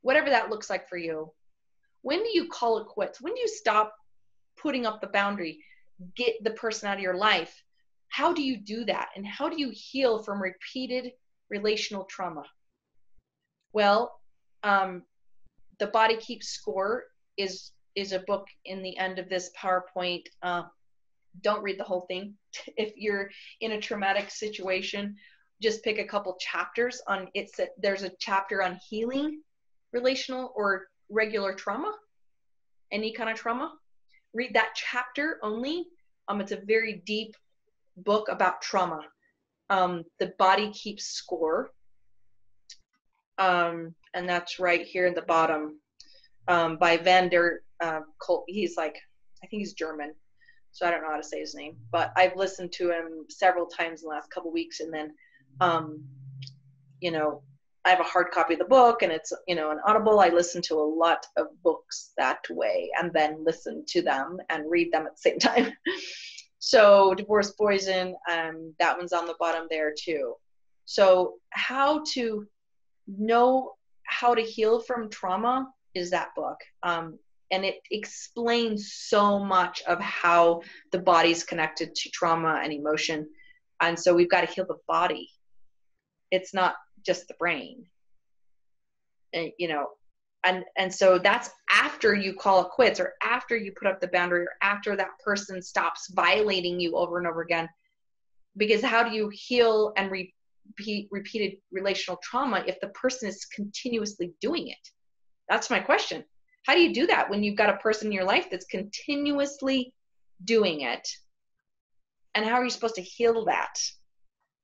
Speaker 2: Whatever that looks like for you. When do you call it quits? When do you stop putting up the boundary, get the person out of your life? How do you do that? And how do you heal from repeated relational trauma? Well, The Body Keeps Score is a book in the end of this PowerPoint. Don't read the whole thing. If you're in a traumatic situation, just pick a couple chapters on it. There's a chapter on healing relational or regular trauma, any kind of trauma. Read that chapter only. It's a very deep book about trauma. The Body Keeps Score. And that's right here in the bottom, by Van der Kolk. He's I think he's German, so I don't know how to say his name, but I've listened to him several times in the last couple weeks. And then, I have a hard copy of the book, and it's, an Audible. I listen to a lot of books that way, and then listen to them and read them at the same time. So Divorce Poison, that one's on the bottom there too. So how to know how to heal from trauma is that book. And it explains so much of how the body's connected to trauma and emotion. And so we've got to heal the body. It's not just the brain. And so that's after you call it quits, or after you put up the boundary, or after that person stops violating you over and over again. Because how do you heal and repeated relational trauma if the person is continuously doing it? That's my question. How do you do that when you've got a person in your life that's continuously doing it? And how are you supposed to heal that,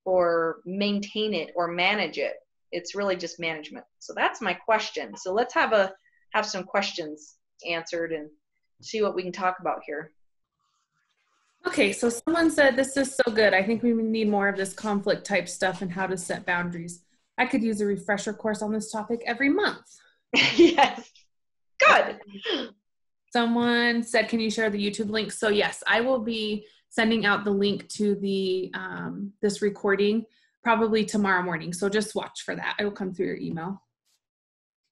Speaker 2: or maintain it, or manage it? It's really just management. So that's my question. So let's have some questions answered and see what we can talk about here.
Speaker 1: Okay, so someone said, this is so good. I think we need more of this conflict type stuff and how to set boundaries. I could use a refresher course on this topic every month.
Speaker 2: Yes. Good.
Speaker 1: Someone said, can you share the YouTube link? So yes, I will be sending out the link to the this recording probably tomorrow morning. So just watch for that. It will come through your email.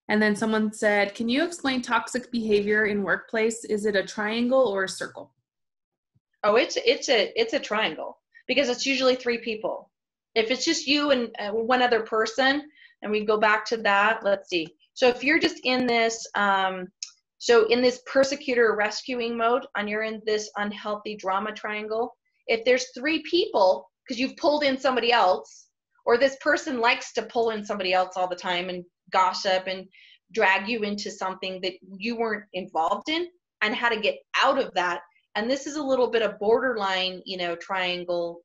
Speaker 1: And then someone said, can you explain toxic behavior in workplace? Is it a triangle or a circle?
Speaker 2: Oh, it's a triangle, because it's usually 3 people. If it's just you and one other person, and we go back to that, let's see. So if you're just in this, in this persecutor rescuing mode, and you're in this unhealthy drama triangle, if there's 3 people, because you've pulled in somebody else, or this person likes to pull in somebody else all the time and gossip and drag you into something that you weren't involved in, and how to get out of that. And this is a little bit of borderline, triangle.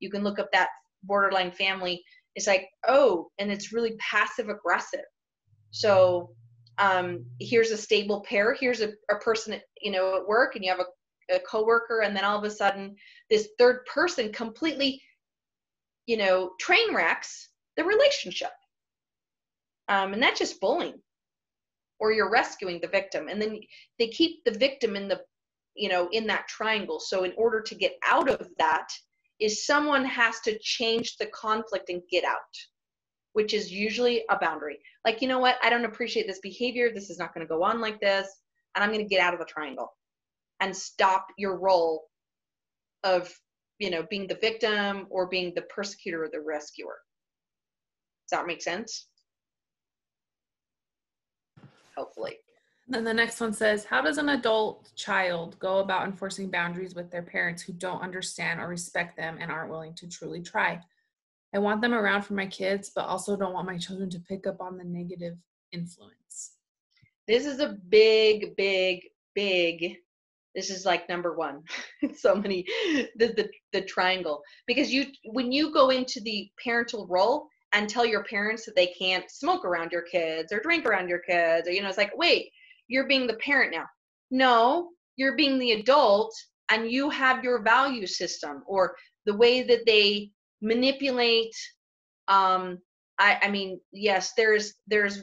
Speaker 2: You can look up that borderline family. It's like, oh, and it's really passive aggressive. So here's a stable pair. Here's a person, at work, and you have a coworker, and then all of a sudden this third person completely, train wrecks the relationship. And that's just bullying, or you're rescuing the victim. And then they keep the victim in in that triangle. So in order to get out of that, is someone has to change the conflict and get out, which is usually a boundary. Like, you know what? I don't appreciate this behavior. This is not going to go on like this. and I'm going to get out of the triangle and stop your role of, being the victim or being the persecutor or the rescuer. Does that make sense? Hopefully.
Speaker 1: Then the next one says, how does an adult child go about enforcing boundaries with their parents who don't understand or respect them and aren't willing to truly try? I want them around for my kids, but also don't want my children to pick up on the negative influence.
Speaker 2: This is a big, this is like number one. So many, the triangle. Because when you go into the parental role and tell your parents that they can't smoke around your kids or drink around your kids, or, it's like, wait, you're being the parent now. No, you're being the adult, and you have your value system or the way that they manipulate. I mean, yes, there's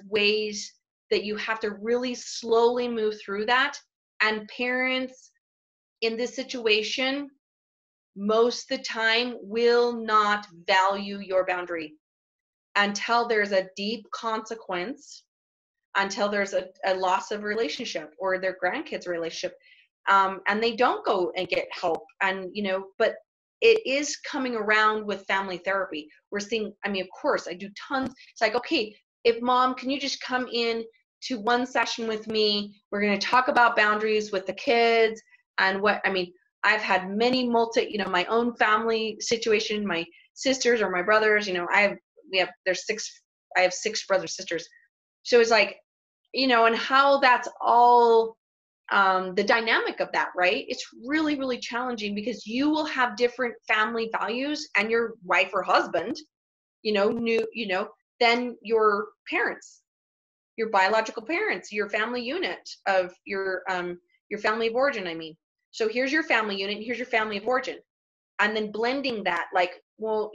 Speaker 2: ways that you have to really slowly move through that. And parents in this situation, most of the time, will not value your boundary until there's a deep consequence, until there's a loss of relationship or their grandkids' relationship. And they don't go and get help. And, but it is coming around with family therapy. We're seeing, of course, I do tons. It's like, okay, if mom, can you just come in to one session with me? We're going to talk about boundaries with the kids and I've had many my own family situation, my sisters or my brothers, I have 6 brothers, sisters. So it's like, and how that's all, the dynamic of that, right? It's really, really challenging because you will have different family values and your wife or husband, than your parents, your biological parents, your family unit of your family of origin, So here's your family unit, and here's your family of origin. And then blending that, like, well,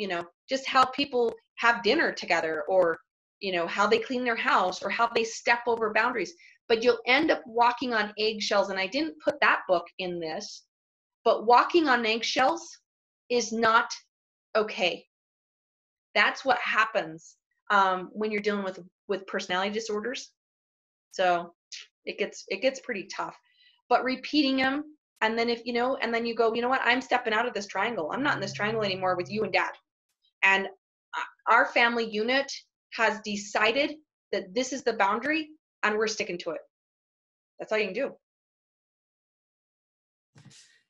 Speaker 2: just how people have dinner together or, how they clean their house or how they step over boundaries. But you'll end up walking on eggshells. And I didn't put that book in this, but walking on eggshells is not okay. That's what happens when you're dealing with personality disorders. So it gets pretty tough. But repeating them, and then and then you go, you know what? I'm stepping out of this triangle. I'm not in this triangle anymore with you and dad. And our family unit has decided that this is the boundary, and we're sticking to it. That's all you can do.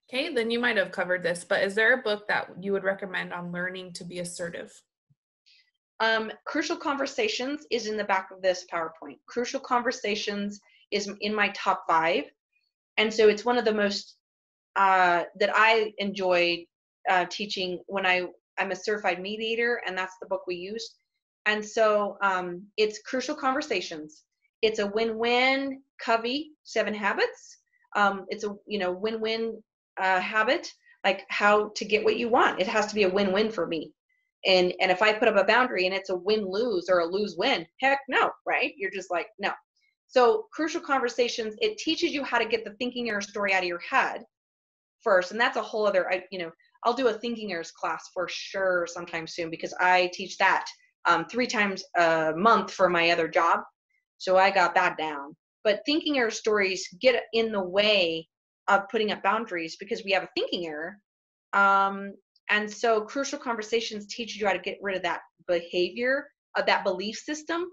Speaker 1: Okay, then you might have covered this, but is there a book that you would recommend on learning to be assertive?
Speaker 2: Crucial Conversations is in the back of this PowerPoint. Crucial Conversations is in my top 5. And so it's one of the most that I enjoyed teaching when I'm a certified mediator, and that's the book we use. And so it's Crucial Conversations. It's a win-win Covey 7 habits. It's a win-win habit, like how to get what you want. It has to be a win-win for me. And if I put up a boundary and it's a win-lose or a lose-win, heck no, right? You're just like, no. So Crucial Conversations, it teaches you how to get the thinking error story out of your head first. And that's a whole other, I'll do a thinking errors class for sure sometime soon, because I teach that 3 times a month for my other job. So I got that down. But thinking error stories get in the way of putting up boundaries because we have a thinking error. And so Crucial Conversations teaches you how to get rid of that behavior, of that belief system.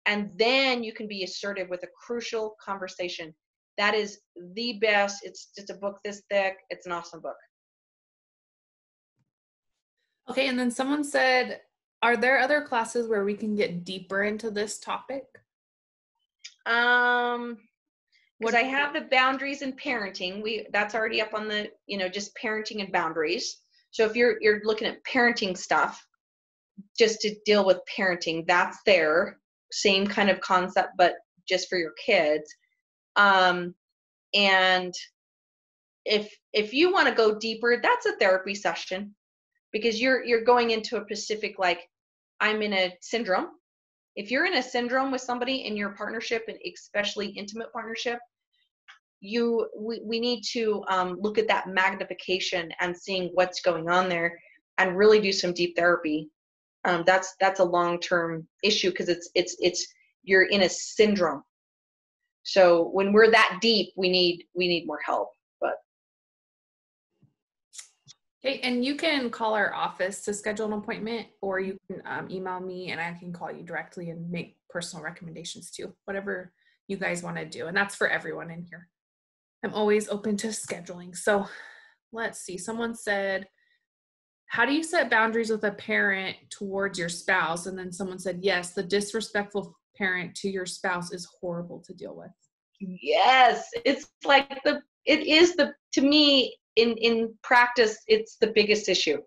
Speaker 2: And then you can be assertive with a crucial conversation. That is the best. It's just a book this thick. It's an awesome book.
Speaker 1: Okay, and then someone said, are there other classes where we can get deeper into this topic?
Speaker 2: Because I have the boundaries in parenting. That's already up on the, just parenting and boundaries. So if you're looking at parenting stuff, just to deal with parenting, that's there. Same kind of concept, but just for your kids. And if you want to go deeper, that's a therapy session, because you're going into a specific, like, I'm in a syndrome. If you're in a syndrome with somebody in your partnership, and especially intimate partnership, we need to look at that magnification and seeing what's going on there, and really do some deep therapy. That's a long-term issue, because it's you're in a syndrome. So when we're that deep, we need more help. But
Speaker 1: Okay, and you can call our office to schedule an appointment, or you can email me and I can call you directly and make personal recommendations too, whatever you guys want to do. And that's for everyone in here. I'm always open to scheduling. So let's see. Someone said, how do you set boundaries with a parent towards your spouse? And then someone said, yes, the disrespectful parent to your spouse is horrible to deal with.
Speaker 2: yes, it's like to me, in practice, it's the biggest issue.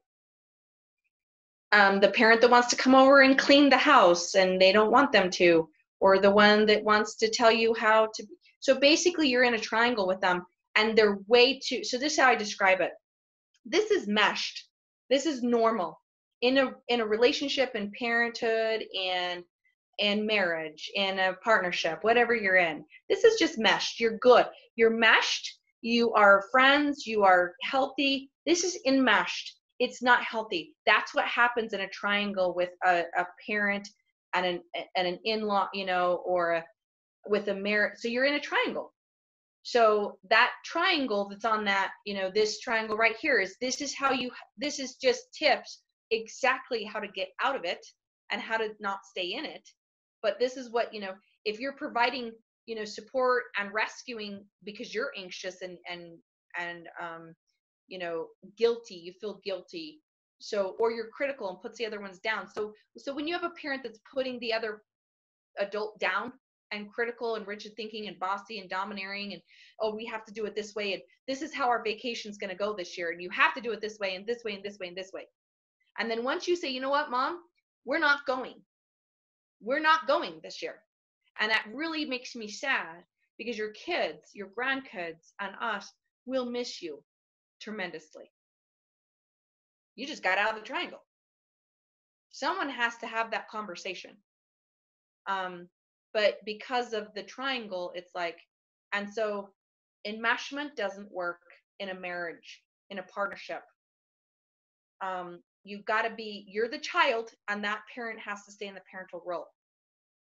Speaker 2: The parent that wants to come over and clean the house and they don't want them to, or the one that wants to tell you how to. So basically you're in a triangle with them and they're so this is how I describe it. This is meshed. This is normal in a relationship, in parenthood, and marriage, in a partnership, whatever you're in. This is just meshed. You're good. You're meshed. You are friends. You are healthy. This is enmeshed. It's not healthy. That's what happens in a triangle with a parent and an in-law, or with a marriage. So you're in a triangle. So that triangle that's on that, this triangle right here this is just tips exactly how to get out of it and how to not stay in it. But this is what, if you're providing, support and rescuing because you're anxious and guilty, you feel guilty. So, or you're critical and puts the other ones down. So when you have a parent that's putting the other adult down and critical and rigid thinking and bossy and domineering and, oh, we have to do it this way. And this is how our vacation's going to go this year. And you have to do it this way and this way and this way and this way. And then once you say, you know what, Mom, we're not going this year. And that really makes me sad because your kids, your grandkids, and us will miss you tremendously. You just got out of the triangle. Someone has to have that conversation. But because of the triangle, it's like, and so enmeshment doesn't work in a marriage, in a partnership. You've got to you're the child and that parent has to stay in the parental role.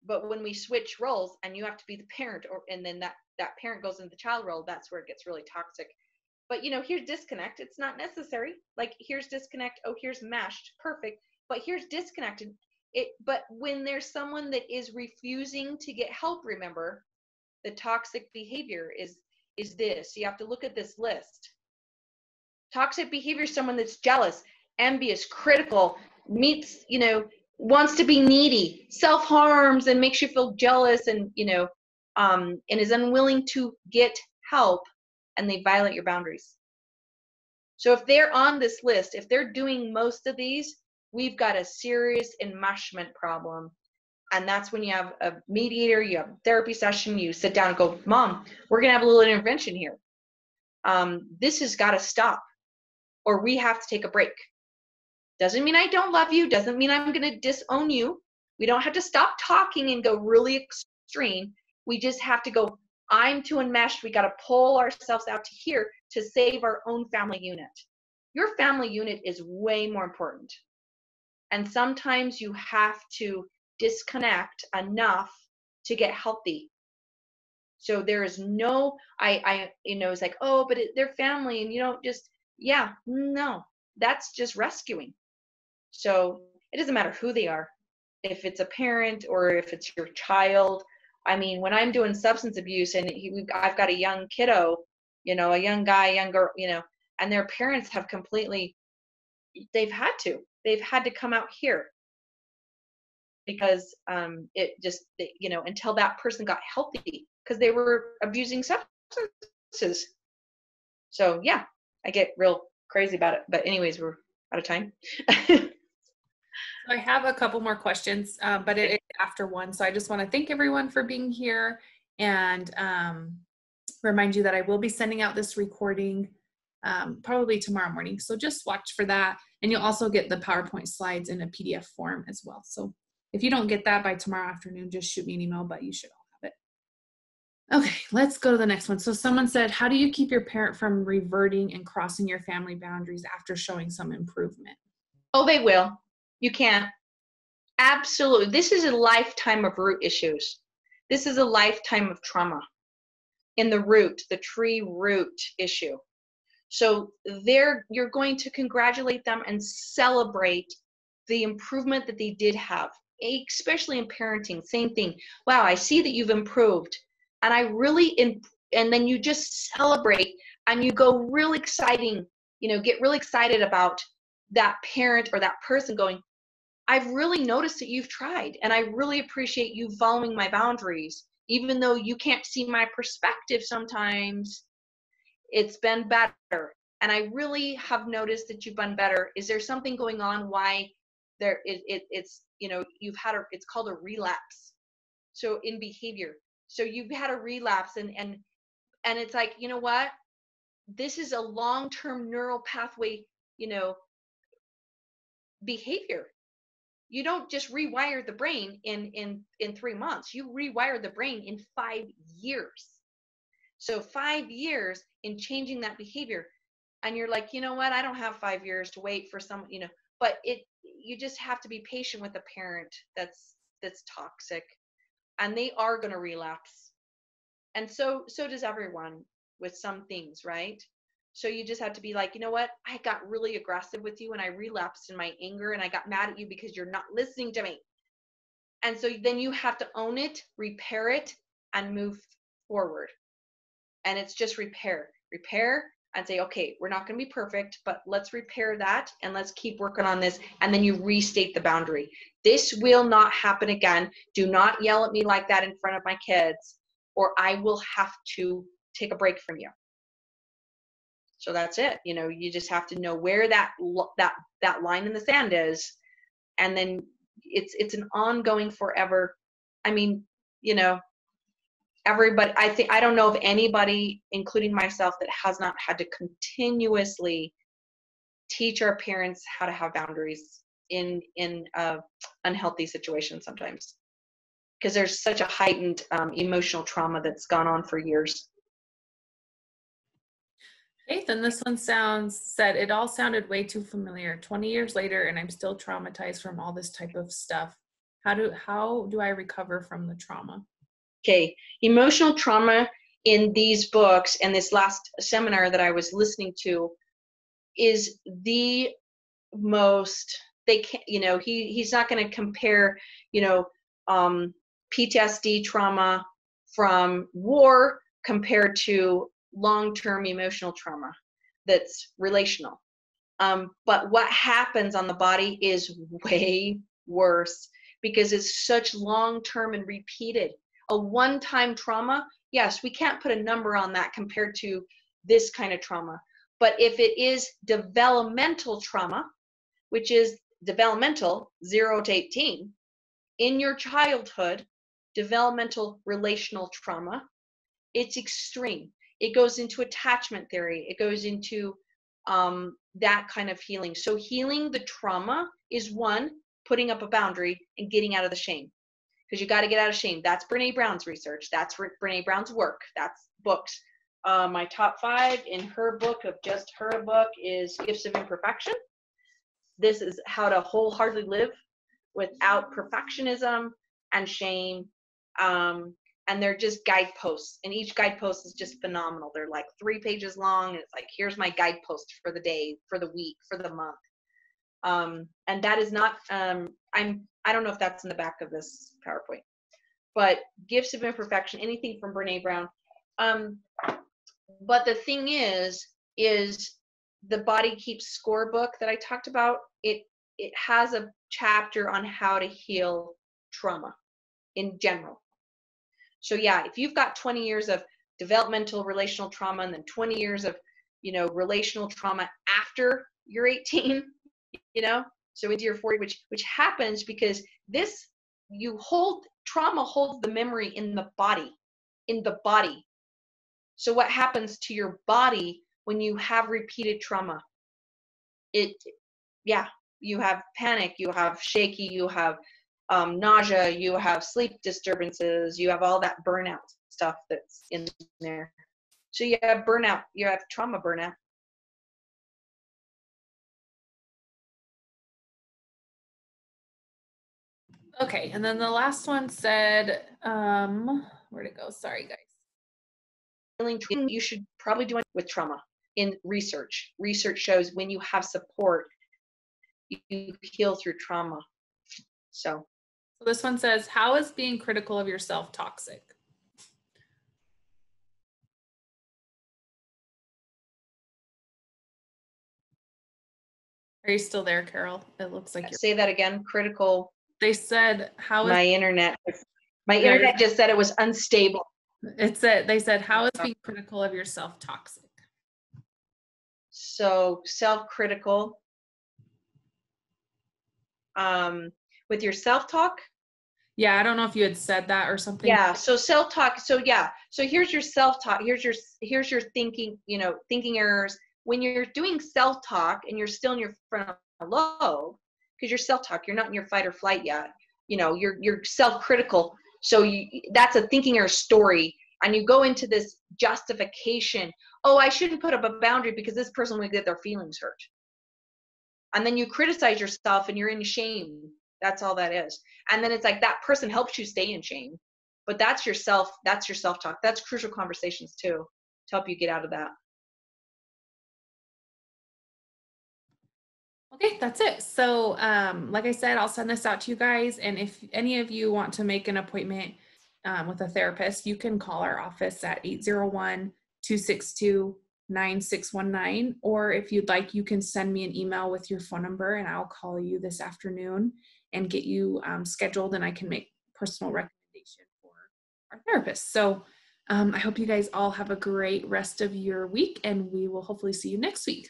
Speaker 2: But when we switch roles and you have to be the parent, and then that parent goes into the child role, that's where it gets really toxic. But here's disconnect. It's not necessary. Like here's disconnect. Oh, here's meshed. Perfect. But here's disconnected. But when there's someone that is refusing to get help, remember, the toxic behavior is this. You have to look at this list. Toxic behavior is someone that's jealous, envious, critical, wants to be needy, self-harms and makes you feel jealous and is unwilling to get help, and they violate your boundaries. So if they're on this list, if they're doing most of these, we've got a serious enmeshment problem. And that's when you have a mediator, you have a therapy session, you sit down and go, Mom, we're going to have a little intervention here. This has got to stop, or we have to take a break. Doesn't mean I don't love you. Doesn't mean I'm going to disown you. We don't have to stop talking and go really extreme. We just have to go, I'm too enmeshed. We got to pull ourselves out to here to save our own family unit. Your family unit is way more important. And sometimes you have to disconnect enough to get healthy. So there is no, it's like, oh, but they're family and you don't just, no, that's just rescuing. So it doesn't matter who they are, if it's a parent or if it's your child. I mean, when I'm doing substance abuse and I've got a young kiddo, a young guy, young girl, and their parents have they've had to come out here because it just, until that person got healthy because they were abusing substances. So yeah, I get real crazy about it. But anyways, we're out of time.
Speaker 1: I have a couple more questions, but it is after 1. So I just want to thank everyone for being here and remind you that I will be sending out this recording probably tomorrow morning. So just watch for that. And you'll also get the PowerPoint slides in a PDF form as well. So if you don't get that by tomorrow afternoon, just shoot me an email, but you should all have it. Okay, let's go to the next one. So someone said, how do you keep your parent from reverting and crossing your family boundaries after showing some improvement?
Speaker 2: Oh, they will. You can't. Absolutely. This is a lifetime of root issues. This is a lifetime of trauma. in the root, the tree root issue. So there, you're going to congratulate them and celebrate the improvement that they did have, especially in parenting. Same thing. Wow, I see that you've improved, and I really, and then you just celebrate and you go real exciting, get really excited about that parent or that person going, I've really noticed that you've tried, and I really appreciate you following my boundaries, even though you can't see my perspective sometimes. It's been better, and I really have noticed that you've been better. Is there something going on why it's you've had it's called a relapse, so in behavior. So you've had a relapse, and it's like, you know what, this is a long-term neural pathway, behavior. You don't just rewire the brain in 3 months. You rewire the brain in 5 years. So 5 years in changing that behavior. And you're like, you know what, I don't have 5 years to wait for some, but you just have to be patient with a parent that's toxic, and they are going to relapse. And so does everyone with some things, right? So you just have to be like, you know what, I got really aggressive with you and I relapsed in my anger and I got mad at you because you're not listening to me. And so then you have to own it, repair it, and move forward. And it's just repair and say, okay, we're not going to be perfect, but let's repair that and let's keep working on this. And then you restate the boundary. This will not happen again. Do not yell at me like that in front of my kids, or I will have to take a break from you. So that's it. You just have to know where that line in the sand is. And then it's an ongoing forever. I mean, everybody, I don't know of anybody, including myself, that has not had to continuously teach our parents how to have boundaries in unhealthy situations sometimes, because there's such a heightened emotional trauma that's gone on for years.
Speaker 1: Okay, then this one said, it all sounded way too familiar. 20 years later, and I'm still traumatized from all this type of stuff. How do I recover from the trauma?
Speaker 2: Okay, emotional trauma in these books and this last seminar that I was listening to is the most, they can't, he's not going to compare, PTSD trauma from war compared to long-term emotional trauma that's relational. But what happens on the body is way worse because it's such long-term and repeated. A one-time trauma, yes, we can't put a number on that compared to this kind of trauma. But if it is developmental trauma, which is developmental 0 to 18, in your childhood, developmental relational trauma, it's extreme. It goes into attachment theory. It goes into that kind of healing. So healing the trauma is one, putting up a boundary and getting out of the shame. Because you got to get out of shame. That's Brene Brown's research. That's Brene Brown's work. That's books. My top 5 in her book, of just her book, is Gifts of Imperfection. This is how to wholeheartedly live without perfectionism and shame. And they're just guideposts. And each guidepost is just phenomenal. They're like 3 pages long. And it's like, here's my guidepost for the day, for the week, for the month. And that is not, I don't know if that's in the back of this PowerPoint, but Gifts of Imperfection, anything from Brene Brown. But the thing is the Body Keeps Score book that I talked about, it has a chapter on how to heal trauma in general. So yeah, if you've got 20 years of developmental relational trauma and then 20 years of, relational trauma after you're 18, so into your 40, which happens because trauma holds the memory in the body. So what happens to your body when you have repeated trauma? You have panic, you have shaky, you have nausea, you have sleep disturbances, you have all that burnout stuff that's in there. So you have burnout, you have trauma burnout.
Speaker 1: Okay, and then the last one said, where'd it go? Sorry, guys.
Speaker 2: you should probably do it with trauma. In research shows when you have support, you heal through trauma. So
Speaker 1: this one says, how is being critical of yourself toxic? Are you still there, Carol? It looks like you're.
Speaker 2: Say that again. Critical.
Speaker 1: They said, how is
Speaker 2: my internet just said it was unstable.
Speaker 1: They said, how is being critical of yourself toxic?
Speaker 2: So self-critical with your self-talk.
Speaker 1: Yeah, I don't know if you had said that or something.
Speaker 2: Yeah, so self-talk. So here's your self-talk. Here's your thinking, thinking errors. When you're doing self-talk and you're still in your frontal lobe, because your self-talk, you're not in your fight or flight yet. You're self-critical. So that's a thinking error story. And you go into this justification. Oh, I shouldn't put up a boundary because this person will get their feelings hurt. And then you criticize yourself and you're in shame. That's all that is. And then it's like that person helps you stay in shame. But that's your self-talk. That's crucial conversations too, to help you get out of that.
Speaker 1: Okay, that's it. So like I said, I'll send this out to you guys. And if any of you want to make an appointment with a therapist, you can call our office at 801-262-9619. Or if you'd like, you can send me an email with your phone number and I'll call you this afternoon and get you scheduled, and I can make personal recommendation for our therapist. So I hope you guys all have a great rest of your week, and we will hopefully see you next week.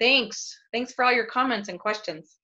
Speaker 2: Thanks for all your comments and questions.